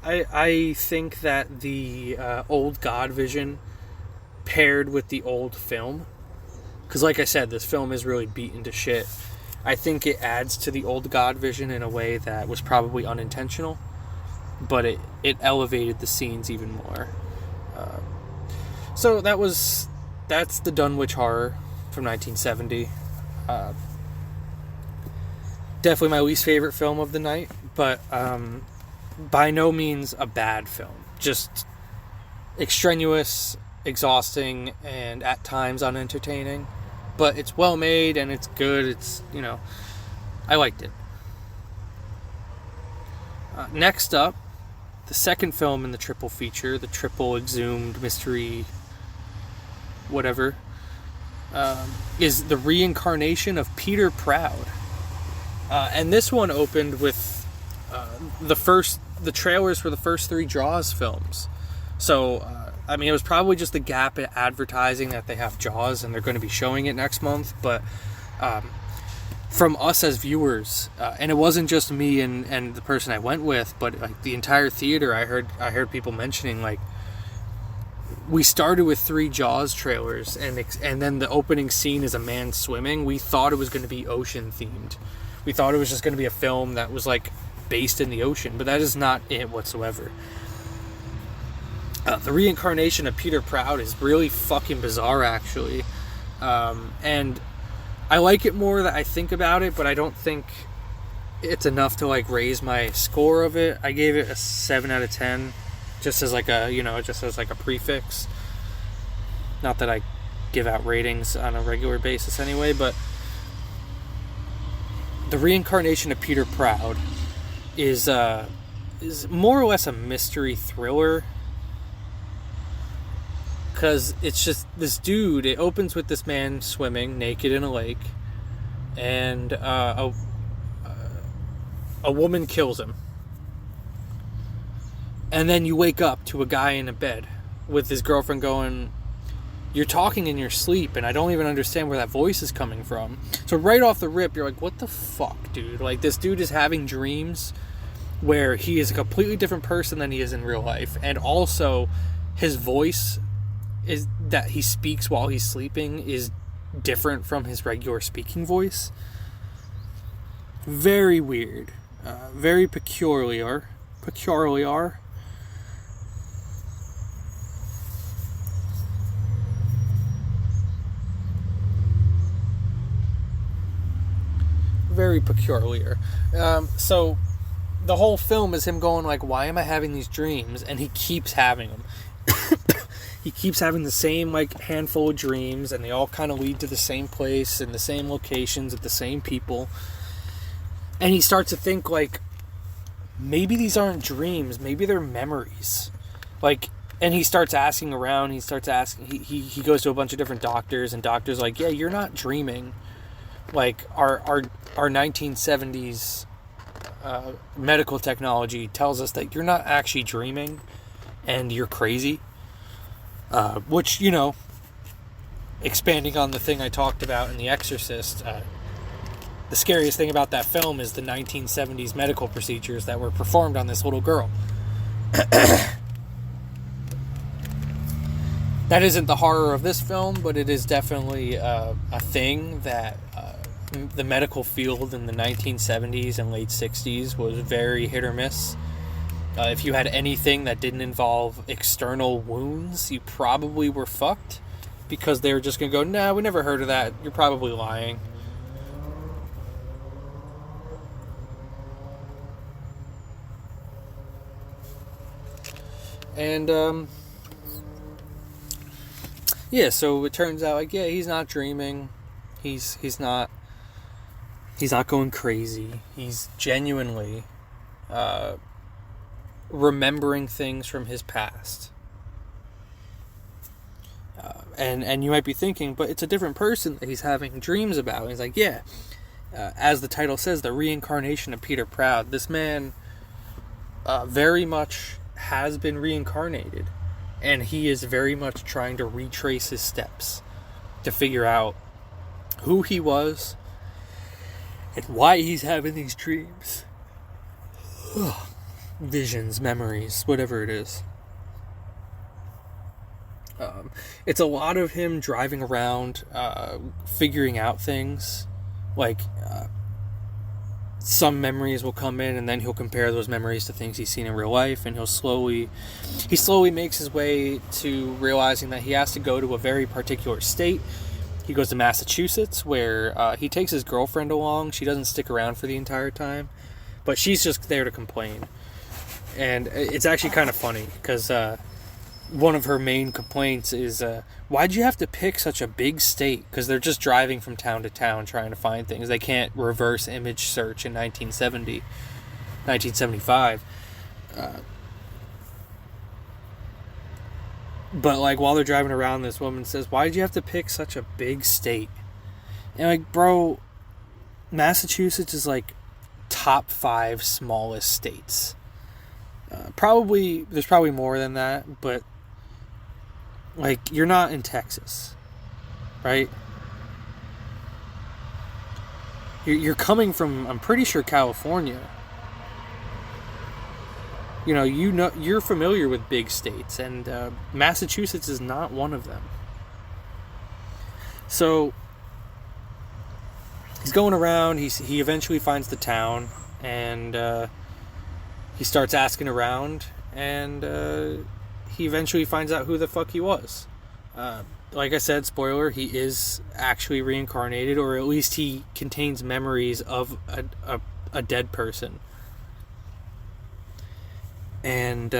Speaker 2: I think that the old god vision paired with the old film, because like I said, this film is really beaten to shit. I think it adds to the old god vision in a way that was probably unintentional, but it elevated the scenes even more. So that's the Dunwich Horror from 1970. Definitely my least favorite film of the night, but by no means a bad film. Just extraneous, exhausting, and at times unentertaining. But it's well made and it's good. It's, I liked it. Next up, the second film in the triple feature, the triple Exhumed mystery whatever, is the reincarnation of Peter Proud. And this one opened with the trailers for the first 3 Jaws films. So, it was probably just a gap in advertising that they have Jaws and they're going to be showing it next month. But from us as viewers, and it wasn't just me and the person I went with, but like the entire theater, I heard people mentioning, like, we started with 3 Jaws trailers, and then the opening scene is a man swimming. We thought it was going to be ocean themed. We thought it was just going to be a film that was like based in the ocean, but that is not it whatsoever. The reincarnation of Peter Proud is really fucking bizarre, actually. And I like it more that I think about it, but I don't think it's enough to like raise my score of it. I gave it a 7 out of 10, just as like a, just as like a prefix. Not that I give out ratings on a regular basis anyway, but the reincarnation of Peter Proud is more or less a mystery thriller. Because it's just this dude. It opens with this man swimming naked in a lake, and a woman kills him. And then you wake up to a guy in a bed with his girlfriend going, "You're talking in your sleep, and I don't even understand where that voice is coming from." So right off the rip, you're like, what the fuck, dude? Like, this dude is having dreams where he is a completely different person than he is in real life. And also, his voice is that he speaks while he's sleeping is different from his regular speaking voice. Very weird. Very peculiar. Very peculiar. So the whole film is him going like, why am I having these dreams? And he keeps having them. He keeps having the same like handful of dreams, and they all kind of lead to the same place and the same locations with the same people. And he starts to think like, maybe these aren't dreams, maybe they're memories. Like, and he starts asking around, he goes to a bunch of different doctors, and doctors are like, yeah, you're not dreaming. Like, our 1970s medical technology tells us that you're not actually dreaming and you're crazy. Which, you know, expanding on the thing I talked about in The Exorcist, the scariest thing about that film is the 1970s medical procedures that were performed on this little girl. That isn't the horror of this film, but it is definitely a thing that the medical field in the 1970s and late 60s was very hit or miss. If you had anything that didn't involve external wounds, you probably were fucked, because they were just going to go, nah, we never heard of that. You're probably lying. And, yeah, so it turns out, like, yeah, he's not dreaming. He's not going crazy. He's genuinely remembering things from his past. And you might be thinking, but it's a different person that he's having dreams about. And he's like, yeah, as the title says, the reincarnation of Peter Proud. This man very much has been reincarnated, and he is very much trying to retrace his steps to figure out who he was and why he's having these dreams. Visions, memories, whatever it is. It's a lot of him driving around, figuring out things. Like, some memories will come in, and then he'll compare those memories to things he's seen in real life, and he slowly makes his way to realizing that he has to go to a very particular state. He goes to Massachusetts, where he takes his girlfriend along. She doesn't stick around for the entire time, but she's just there to complain. And it's actually kind of funny, because one of her main complaints is, why'd you have to pick such a big state? Because they're just driving from town to town trying to find things. They can't reverse image search in 1975. But, like, while they're driving around, this woman says, why did you have to pick such a big state? And, like, bro, Massachusetts is, like, top 5 smallest states. There's probably more than that, but, like, you're not in Texas, right? You're coming from, I'm pretty sure, California. You know, you're familiar with big states, and Massachusetts is not one of them. So he's going around. He eventually finds the town, and he starts asking around, and he eventually finds out who the fuck he was. Like I said, spoiler, he is actually reincarnated, or at least he contains memories of a dead person. And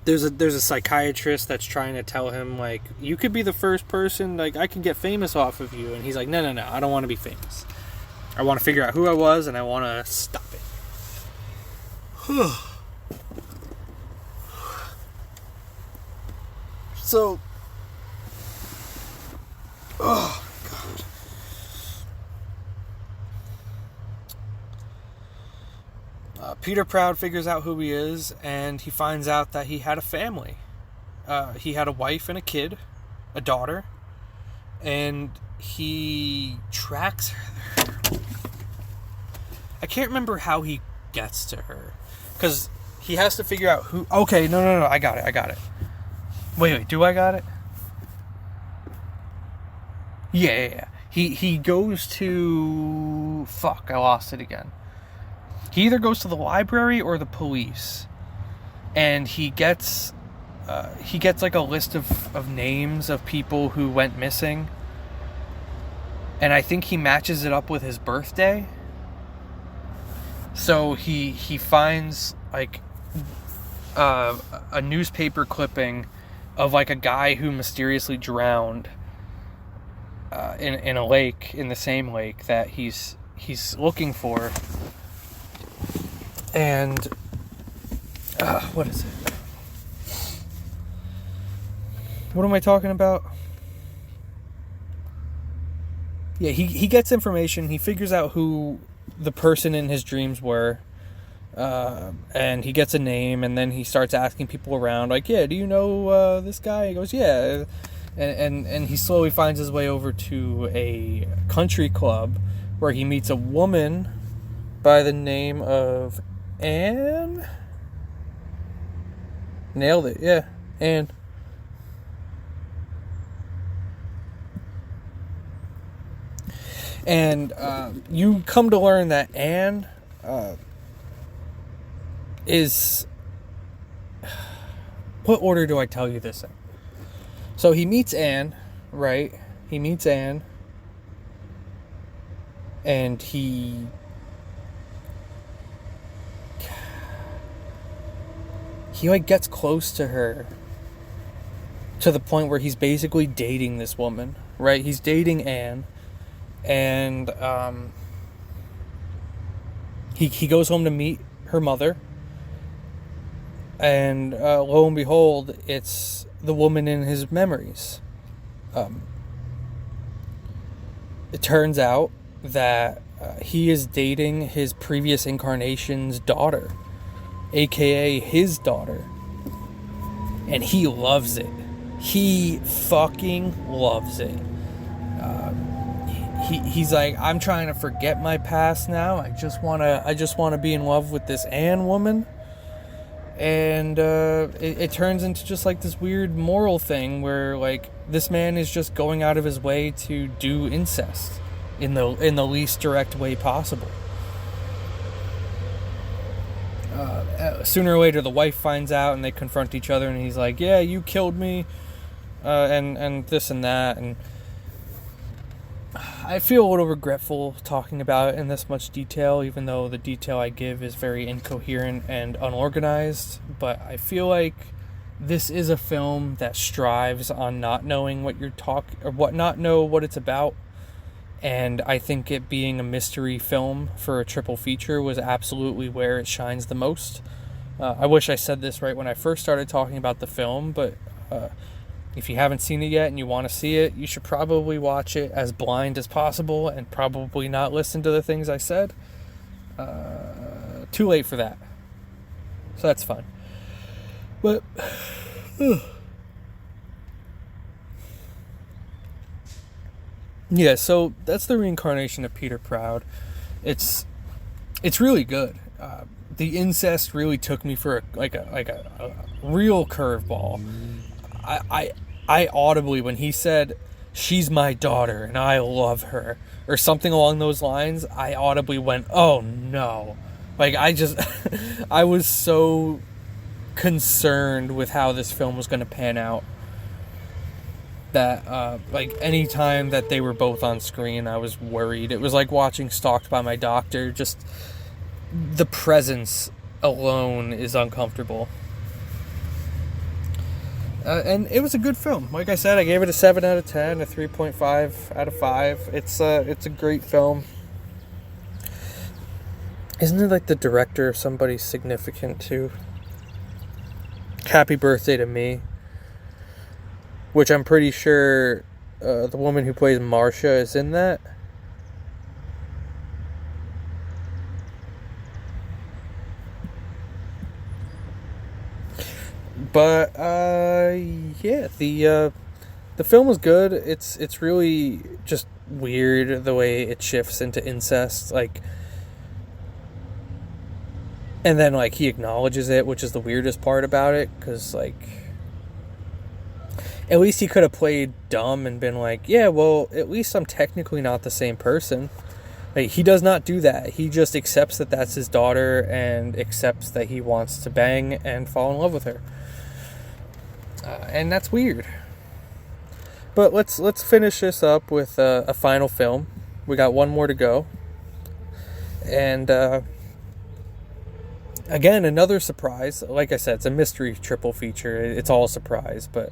Speaker 2: there's a psychiatrist that's trying to tell him, like, you could be the first person, like, I could get famous off of you. And he's like, no, I don't want to be famous. I want to figure out who I was, and I want to stop it. So Peter Proud figures out who he is, and he finds out that he had a family. He had a wife and a kid, a daughter, and he tracks her. I can't remember how he gets to her, because he has to figure out who... Okay, no, I got it. Wait, do I got it? Yeah. He goes to... Fuck, I lost it again. He either goes to the library or the police. And he gets like a list of names of people who went missing. And I think he matches it up with his birthday. So he finds like a newspaper clipping of like a guy who mysteriously drowned in a lake, in the same lake that he's looking for. And what is it? What am I talking about? Yeah, he gets information. He figures out who the person in his dreams were. And he gets a name, and then he starts asking people around, like, yeah, do you know this guy? He goes, yeah. And he slowly finds his way over to a country club where he meets a woman by the name of Anne. Nailed it, yeah, Anne. And you come to learn that Anne is... What order do I tell you this in? So he meets Anne, right? He meets Anne. And he like gets close to her to the point where he's basically dating this woman, right? He's dating Anne. And he goes home to meet her mother. And lo and behold, it's the woman in his memories. It turns out that he is dating his previous incarnation's daughter, aka his daughter. And he loves it. He fucking loves it. He's like, I'm trying to forget my past now. I just wanna be in love with this Anne woman. And it turns into just like this weird moral thing where like this man is just going out of his way to do incest in the least direct way possible. Sooner or later, the wife finds out, and they confront each other, and he's like, "Yeah, you killed me," and this and that, and I feel a little regretful talking about it in this much detail, even though the detail I give is very incoherent and unorganized. But I feel like this is a film that strives on not knowing what not know what it's about. And I think it being a mystery film for a triple feature was absolutely where it shines the most. I wish I said this right when I first started talking about the film, but if you haven't seen it yet and you want to see it, you should probably watch it as blind as possible and probably not listen to the things I said. Too late for that. So that's fine. But... yeah, so that's the reincarnation of Peter Proud. It's really good. The incest really took me for a real curveball. I audibly, when he said, "She's my daughter and I love her," or something along those lines, I audibly went, "Oh no!" Like I was so concerned with how this film was going to pan out that like any time that they were both on screen, I was worried. It was like watching Stalked by My Doctor. Just the presence alone is uncomfortable. And it was a good film. Like I said, I gave it a 7 out of 10, a 3.5 out of 5. It's a great film. Isn't it like the director of somebody significant too? Happy Birthday to Me, which I'm pretty sure the woman who plays Marcia is in that. But yeah, the film was good. It's really just weird the way it shifts into incest, like, and then like he acknowledges it, which is the weirdest part about it, because like at least he could have played dumb and been like, yeah, well, at least I'm technically not the same person. Like, he does not do that. He just accepts that that's his daughter and accepts that he wants to bang and fall in love with her. And that's weird. But let's finish this up with a final film. We got one more to go. And again, another surprise. Like I said, it's a mystery triple feature. It's all a surprise. But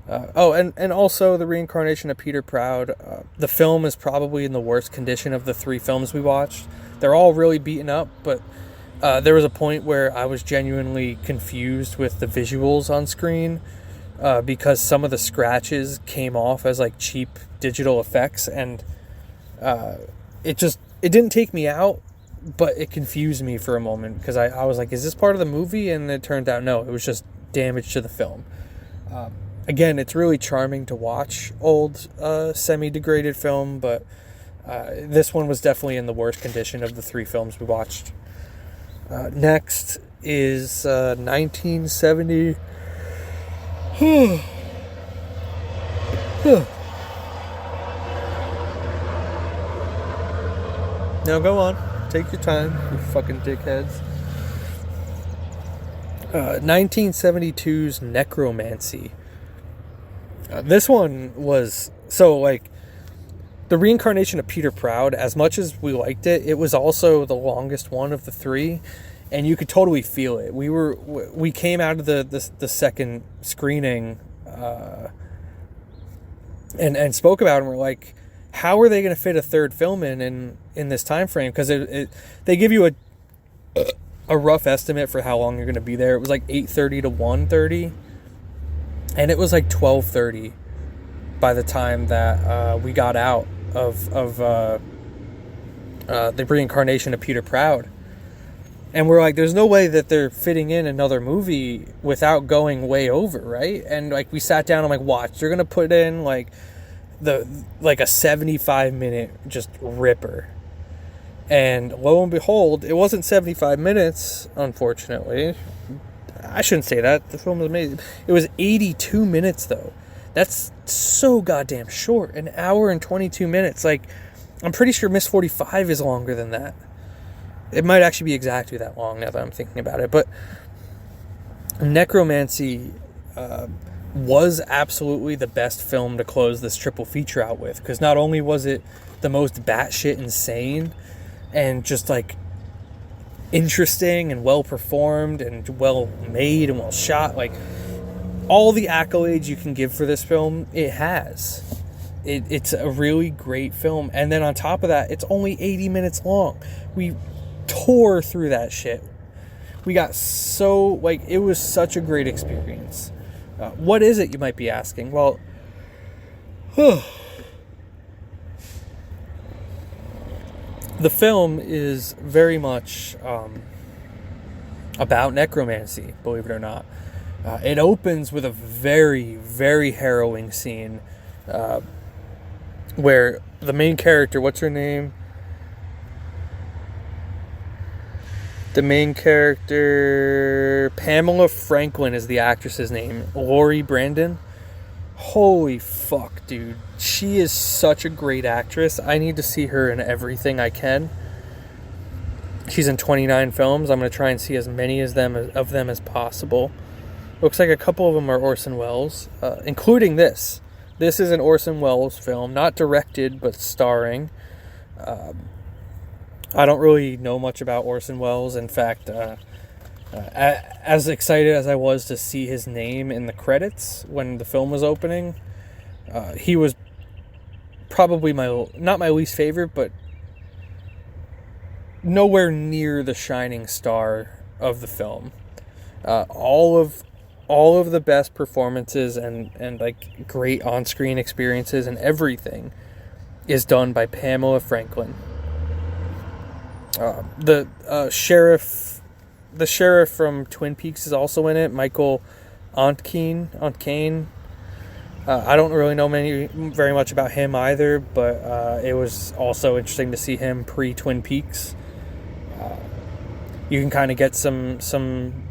Speaker 2: and also the reincarnation of Peter Proud. The film is probably in the worst condition of the three films we watched. They're all really beaten up, but there was a point where I was genuinely confused with the visuals on screen. Because some of the scratches came off as like cheap digital effects, and it didn't take me out, but it confused me for a moment, because I was like, is this part of the movie? And it turned out no, it was just damage to the film. Again, it's really charming to watch old semi-degraded film, but this one was definitely in the worst condition of the three films we watched. Next is 1970. No, go on. Take your time, you fucking dickheads. 1972's Necromancer. This one was... So, like, the reincarnation of Peter Proud, as much as we liked it, it was also the longest one of the three. And you could totally feel it. We came out of the second screening and spoke about it, and we're like, how are they going to fit a third film in this time frame? Because they give you a rough estimate for how long you're going to be there. It was like 8:30 to 1:30, and it was like 12:30 by the time that we got out of the reincarnation of Peter Proud. And we're like, there's no way that they're fitting in another movie without going way over, right? And like, we sat down and like, watch, they're gonna put in like a 75-minute just ripper. And lo and behold, it wasn't 75 minutes, unfortunately. I shouldn't say that. The film was amazing. It was 82 minutes though. That's so goddamn short. An hour and 22 minutes. Like, I'm pretty sure Miss 45 is longer than that. It might actually be exactly that long now that I'm thinking about it. But Necromancer was absolutely the best film to close this triple feature out with. Because not only was it the most batshit insane and just like interesting and well performed and well made and well shot, like all the accolades you can give for this film, it has. It's a really great film. And then on top of that, it's only 80 minutes long. We tore through that shit. We got so, like, it was such a great experience. What is it, you might be asking? Well, the film is very much about necromancy, believe it or not. It opens with a very, very harrowing scene where the main character, what's her name? The main character, Pamela Franklin is the actress's name. Laurie Brandon. Holy fuck, dude. She is such a great actress. I need to see her in everything I can. She's in 29 films. I'm going to try and see as many of them as possible. Looks like a couple of them are Orson Welles, including this. This is an Orson Welles film, not directed, but starring. I don't really know much about Orson Welles. In fact, as excited as I was to see his name in the credits when the film was opening, he was probably not my least favorite, but nowhere near the shining star of the film. All of the best performances and like great on-screen experiences and everything is done by Pamela Franklin. The sheriff from Twin Peaks is also in it. Michael Aunt Kane. I don't really know very much about him either, but it was also interesting to see him pre-Twin Peaks. You can kind of get some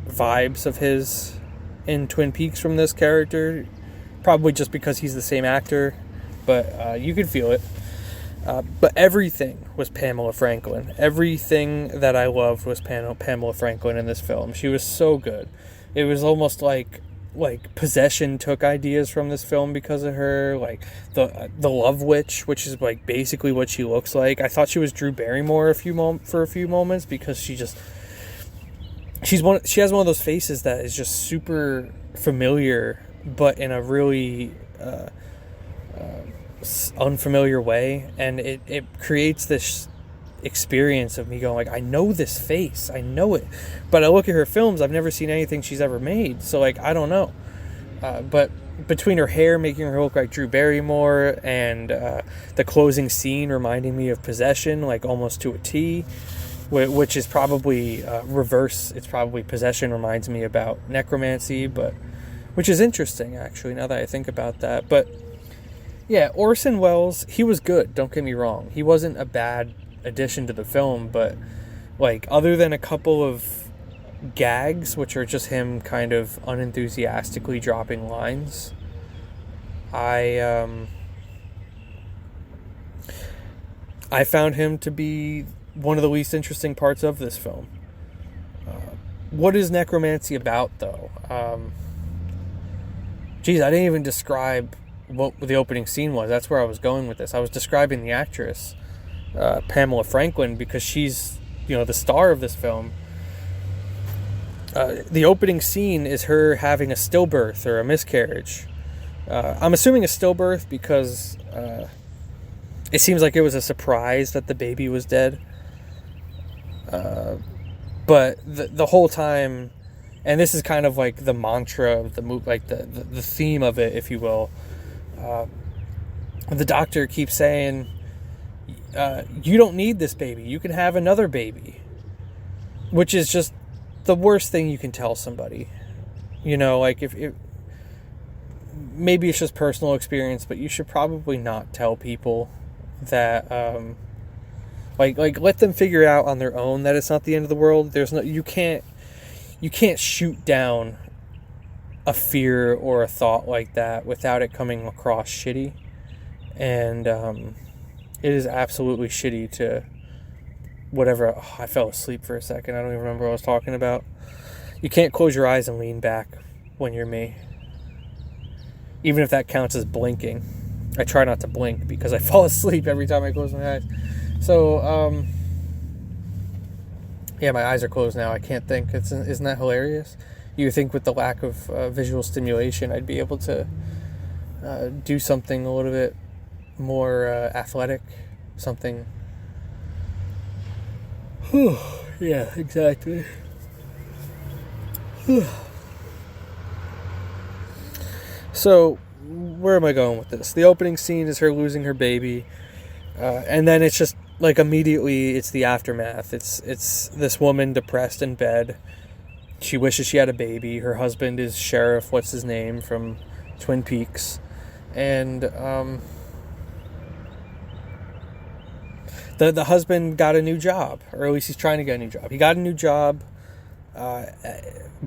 Speaker 2: vibes of his in Twin Peaks from this character, probably just because he's the same actor, but you can feel it. But everything was Pamela Franklin. Everything that I loved was Pamela Franklin in this film. She was so good. It was almost like Possession took ideas from this film because of her. Like the Love Witch, which is like basically what she looks like. I thought she was Drew Barrymore for a few moments because she has one of those faces that is just super familiar, but in a really unfamiliar way, and it creates this experience of me going like, I know this face, I know it, but I look at her films, I've never seen anything she's ever made, so like I don't know. But between her hair making her look like Drew Barrymore and the closing scene reminding me of Possession, like almost to a T, which is probably reverse. It's probably Possession reminds me about Necromancy, but which is interesting actually now that I think about that. But yeah, Orson Welles, he was good, don't get me wrong. He wasn't a bad addition to the film, but like other than a couple of gags, which are just him kind of unenthusiastically dropping lines, I found him to be one of the least interesting parts of this film. What is Necromancy about, though? I didn't even describe what the opening scene was. That's where I was going with this. I was describing the actress, Pamela Franklin, because she's, the star of this film. The opening scene is her having a stillbirth or a miscarriage. I'm assuming a stillbirth because it seems like it was a surprise that the baby was dead. But the whole time, and this is kind of like the mantra of the movie, like the theme of it, if you will. The doctor keeps saying, you don't need this baby. You can have another baby. Which is just the worst thing you can tell somebody. Like if maybe it's just personal experience, but you should probably not tell people that, like let them figure out on their own that it's not the end of the world. You can't shoot down a fear or a thought like that without it coming across shitty. And it is absolutely shitty to whatever. I fell asleep for a second. I don't even remember what I was talking about. You can't close your eyes and lean back when you're me, even if that counts as blinking. I try not to blink because I fall asleep every time I close my eyes. So yeah, my eyes are closed now. I can't think. Isn't that hilarious? You would think with the lack of visual stimulation, I'd be able to do something a little bit more athletic, something. Yeah, exactly. So, where am I going with this? The opening scene is her losing her baby, and then it's just like immediately it's the aftermath. It's this woman depressed in bed. She wishes she had a baby. Her husband is Sheriff, what's his name, from Twin Peaks. And the husband got a new job, or at least he's trying to get a new job. He got a new job, but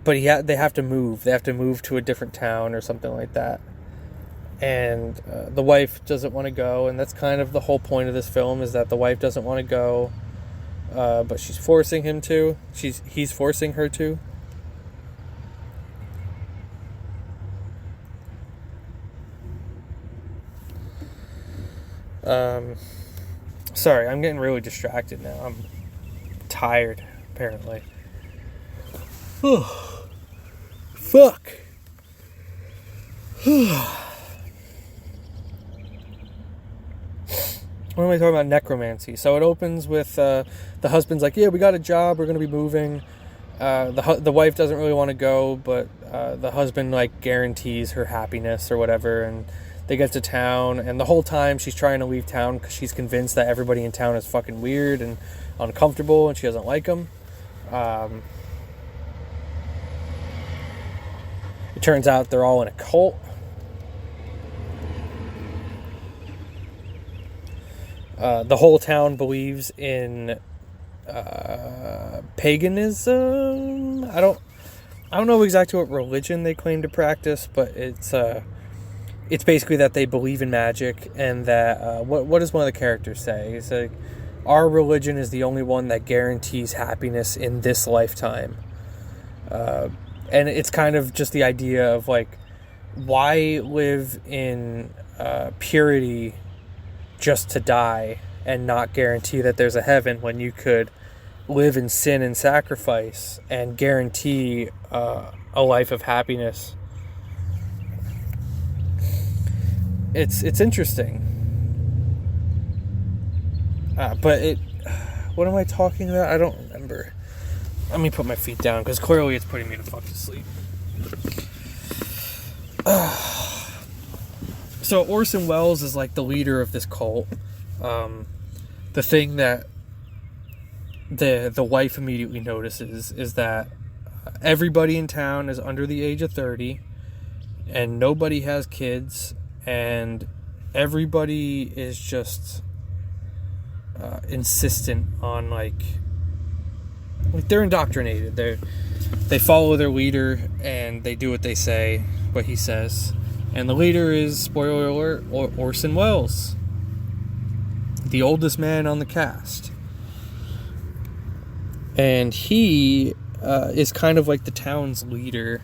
Speaker 2: they have to move. They have to move to a different town or something like that. And the wife doesn't want to go, and that's kind of the whole point of this film, is that the wife doesn't want to go, but she's forcing him to. He's forcing her to. Sorry, I'm getting really distracted now. I'm tired, apparently. Fuck. What am I talking about? Necromancy. So it opens with the husband's like, yeah, we got a job, we're going to be moving. The wife doesn't really want to go, but the husband like guarantees her happiness or whatever, and they get to town, and the whole time she's trying to leave town because she's convinced that everybody in town is fucking weird and uncomfortable, and she doesn't like them. It turns out they're all in a cult. The whole town believes in paganism. I don't know exactly what religion they claim to practice, but it's basically that they believe in magic, and that what does one of the characters say? He's like, our religion is the only one that guarantees happiness in this lifetime. And it's kind of just the idea of like, why live in purity just to die and not guarantee that there's a heaven, when you could live in sin and sacrifice and guarantee a life of happiness. It's interesting. But what am I talking about? I don't remember. Let me put my feet down, because clearly it's putting me to fuck to sleep. So Orson Welles is like the leader of this cult. The thing that the wife immediately notices is that everybody in town is under the age of 30, and nobody has kids, and everybody is just insistent on like they're indoctrinated. They follow their leader and they do what they say, what he says. And the leader is, spoiler alert, Orson Welles, the oldest man on the cast. And he is kind of like the town's leader.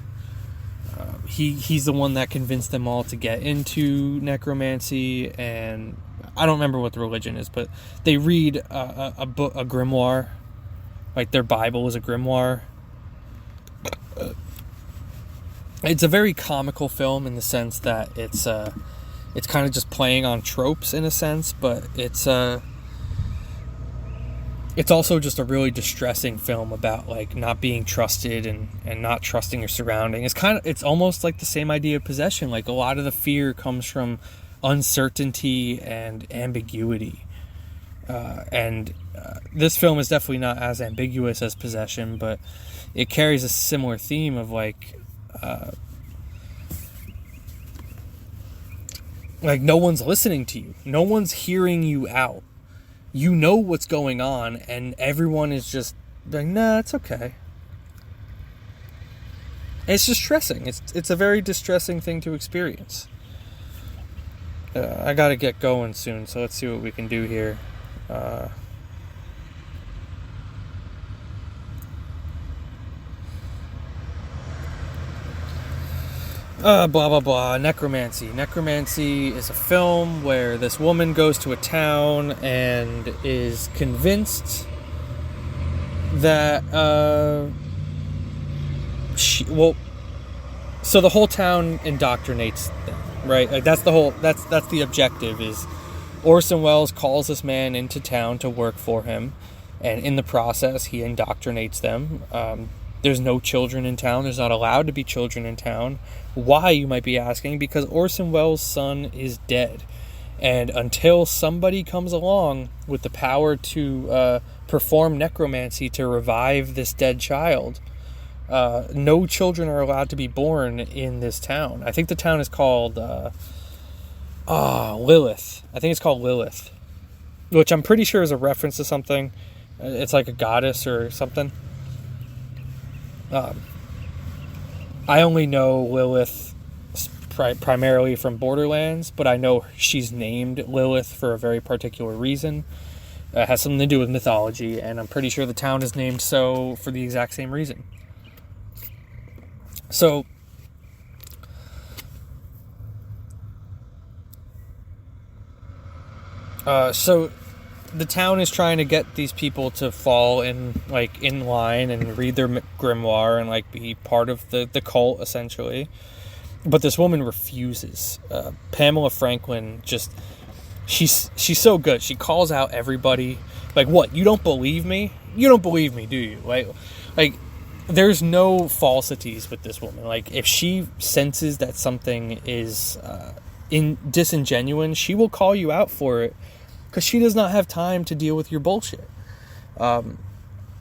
Speaker 2: He's the one that convinced them all to get into necromancy, and I don't remember what the religion is, but they read a book, a grimoire. Like their Bible is a grimoire. It's a very comical film in the sense that it's kind of just playing on tropes in a sense, but it's also just a really distressing film about like not being trusted and not trusting your surroundings. It's almost like the same idea of possession. Like a lot of the fear comes from uncertainty and ambiguity. This film is definitely not as ambiguous as Possession, but it carries a similar theme of like no one's listening to you. No one's hearing you out. You know what's going on, and everyone is just like, nah, it's okay. It's distressing. It's a very distressing thing to experience. I gotta get going soon, so let's see what we can do here. Blah blah blah. Necromancy. Necromancy is a film where this woman goes to a town and is convinced that so the whole town indoctrinates them, right? Like that's the objective. Is Orson Welles calls this man into town to work for him, and in the process he indoctrinates them. There's no children in town. There's not allowed to be children in town. Why, you might be asking? Because Orson Welles' son is dead. And until somebody comes along with the power to perform necromancy to revive this dead child, no children are allowed to be born in this town. I think the town is called Lilith. I think it's called Lilith, which I'm pretty sure is a reference to something. It's like a goddess or something. I only know Lilith primarily from Borderlands, but I know she's named Lilith for a very particular reason. It has something to do with mythology, and I'm pretty sure the town is named so for the exact same reason. So the town is trying to get these people to fall in line and read their grimoire and like be part of the cult essentially, but this woman refuses. Pamela Franklin she's so good. She calls out everybody. Like, what? You don't believe me? You don't believe me, do you? Like there's no falsities with this woman. Like if she senses that something is disingenuous, she will call you out for it. Because she does not have time to deal with your bullshit.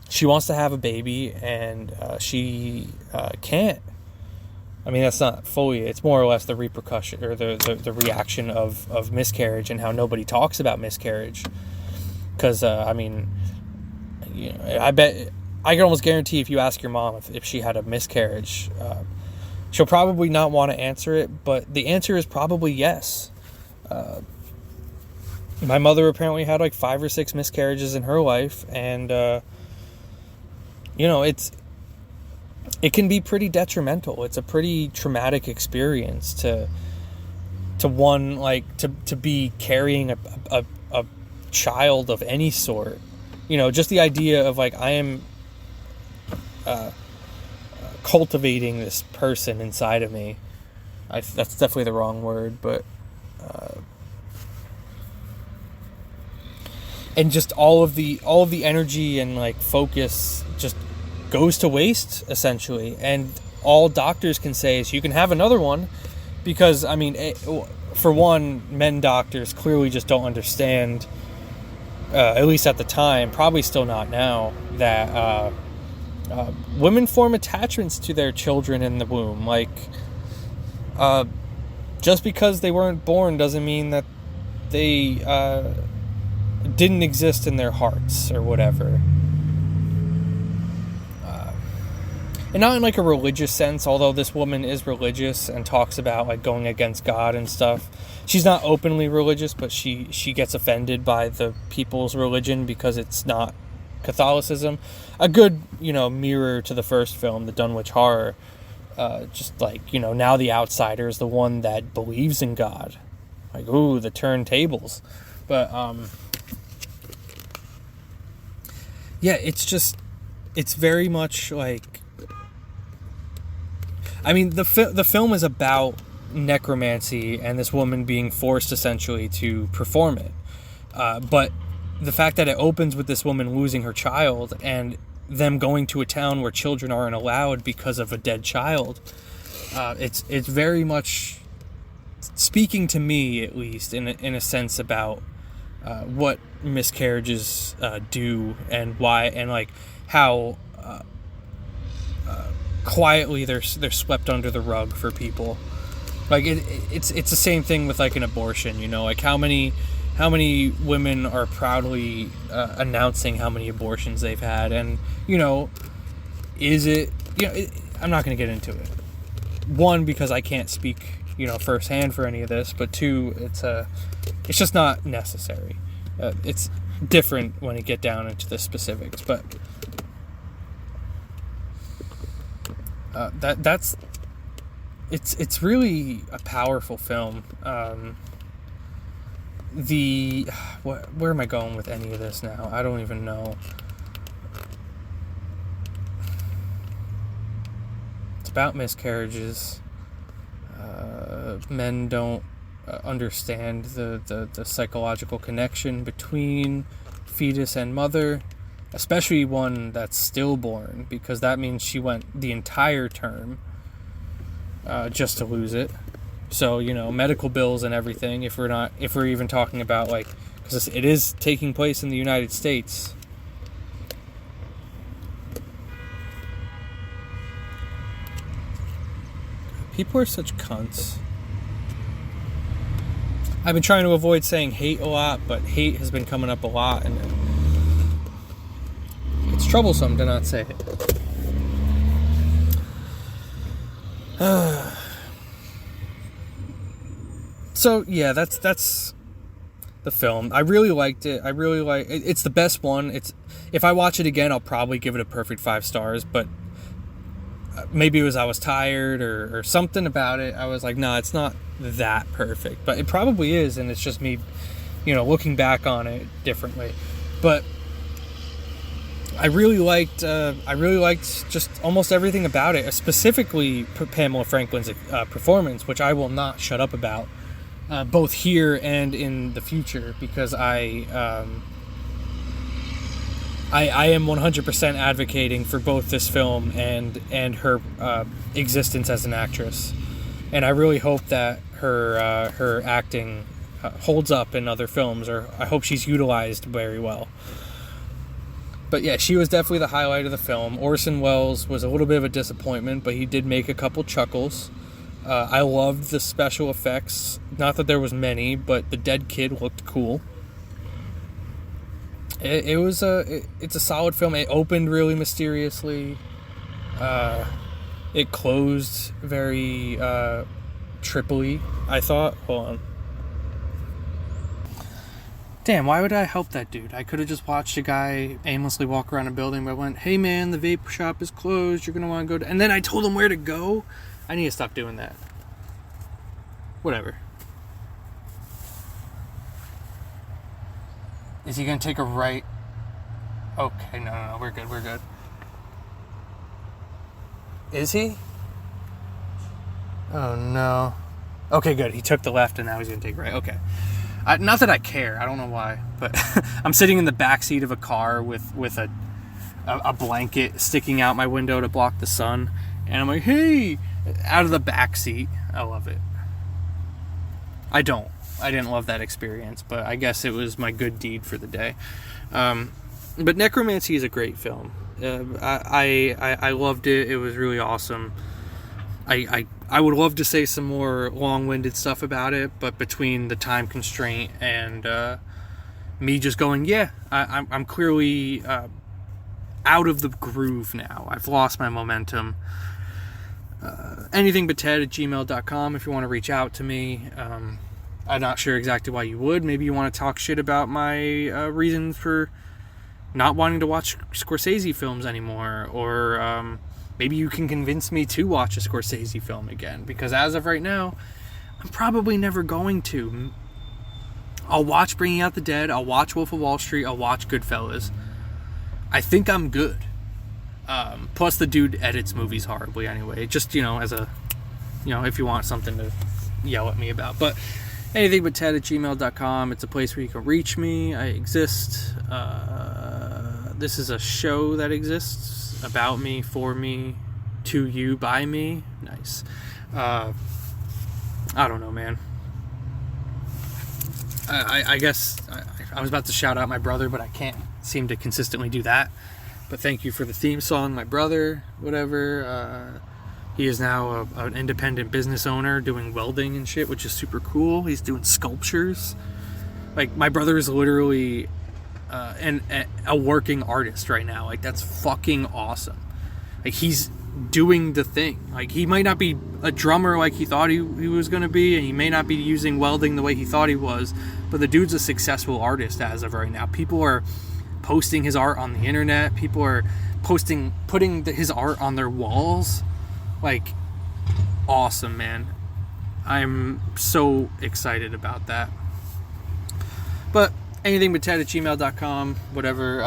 Speaker 2: She wants to have a baby, and she can't. I mean, that's not fully, it's more or less the repercussion or the reaction of miscarriage and how nobody talks about miscarriage. Because, I mean, you know, I can almost guarantee if you ask your mom if she had a miscarriage, she'll probably not want to answer it, but the answer is probably yes. My mother apparently had like 5 or 6 miscarriages in her life, and, you know, it can be pretty detrimental. It's a pretty traumatic experience to one, like, to be carrying a child of any sort. You know, just the idea of, like, I am cultivating this person inside of me. That's definitely the wrong word, but and just all of the energy and, like, focus just goes to waste, essentially. And all doctors can say is you can have another one, because, I mean, for one, men doctors clearly just don't understand, at least at the time, probably still not now, that women form attachments to their children in the womb. Like, just because they weren't born doesn't mean that they didn't exist in their hearts or whatever. And not in, like, a religious sense, although this woman is religious and talks about, like, going against God and stuff. She's not openly religious, but she gets offended by the people's religion because it's not Catholicism. A good, you know, mirror to the first film, the Dunwich Horror. Just, like, you know, now the outsider is the one that believes in God. Like, ooh, the turntables. But, yeah, it's very much, like, I mean, the film is about necromancy and this woman being forced, essentially, to perform it. But the fact that it opens with this woman losing her child and them going to a town where children aren't allowed because of a dead child, it's very much speaking to me, at least, in a sense, about what miscarriages do and why, and, like, how quietly they're swept under the rug for people. Like, it's the same thing with, like, an abortion, you know, like how many women are proudly announcing how many abortions they've had, and, you know, is it, you know, I'm not going to get into it. One, because I can't speak, you know, firsthand for any of this, but two, it's just not necessary. It's different when you get down into the specifics, but it's really a powerful film. Where am I going with any of this now? I don't even know. It's about miscarriages. Men don't understand the psychological connection between fetus and mother, especially one that's stillborn, because that means she went the entire term just to lose it. So, you know, medical bills and everything, if we're even talking about, like, because it is taking place in the United States. People are such cunts. I've been trying to avoid saying hate a lot, but hate has been coming up a lot, and it's troublesome to not say it. So yeah, that's the film. I really liked it. It's the best one. If I watch it again, I'll probably give it a perfect 5 stars, but maybe it was I was tired or something about it. I was like, nah, it's not that perfect, but it probably is, and it's just me, you know, looking back on it differently. But I really liked just almost everything about it, specifically Pamela Franklin's performance, which I will not shut up about, both here and in the future, because I am 100% advocating for both this film and her existence as an actress, and I really hope that her acting holds up in other films, or I hope she's utilized very well. But yeah, she was definitely the highlight of the film. Orson Welles was a little bit of a disappointment, but he did make a couple chuckles. I loved the special effects. Not that there was many, but the dead kid looked cool. It's a solid film. It opened really mysteriously. It closed very trippily, I thought. Hold on. Damn, why would I help that dude? I could have just watched a guy aimlessly walk around a building, but I went, hey man, the vape shop is closed, you're going to want to go to... And then I told him where to go. I need to stop doing that. Whatever. Is he going to take a right? Okay, no, we're good. Is he? Oh no. Okay, good. He took the left and now he's going to take right. Okay. Not that I care. I don't know why. But I'm sitting in the back seat of a car with a blanket sticking out my window to block the sun. And I'm like, hey, out of the back seat. I love it. I didn't love that experience, but I guess it was my good deed for the day. But Necromancer is a great film. I loved it. It was really awesome. I would love to say some more long-winded stuff about it, but between the time constraint and me just going, I'm clearly out of the groove now. I've lost my momentum. Anythingbutted@gmail.com if you want to reach out to me. I'm not sure exactly why you would. Maybe you want to talk shit about my reasons for not wanting to watch Scorsese films anymore, or maybe you can convince me to watch a Scorsese film again, because as of right now, I'm probably never going to. I'll watch Bringing Out the Dead, I'll watch Wolf of Wall Street, I'll watch Goodfellas. I think I'm good. Plus the dude edits movies horribly anyway. Just, as a, if you want something to yell at me about. But anythingbutted@gmail.com. It's a place where you can reach me. I exist. This is a show that exists about me, for me, to you, by me. Nice. I don't know, man. I guess I was about to shout out my brother, but I can't seem to consistently do that. But thank you for the theme song, my brother, whatever. He is now an independent business owner doing welding and shit, which is super cool. He's doing sculptures. Like, my brother is literally a working artist right now. Like, that's fucking awesome. Like, he's doing the thing. Like, he might not be a drummer like he thought he was going to be, and he may not be using welding the way he thought he was, but the dude's a successful artist as of right now. People are posting his art on the internet. People are putting his art on their walls. Like, awesome, man. I'm so excited about that. But anythingbutted@gmail.com, whatever.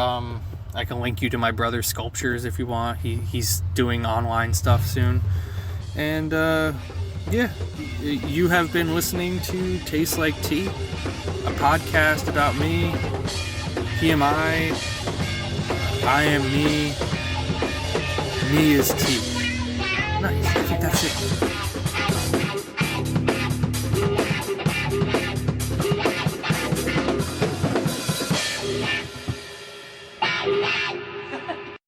Speaker 2: I can link you to my brother's sculptures if you want. He's doing online stuff soon. And you have been listening to Taste Like Tea, a podcast about me. He am I am me is tea. Nice, I think that's it.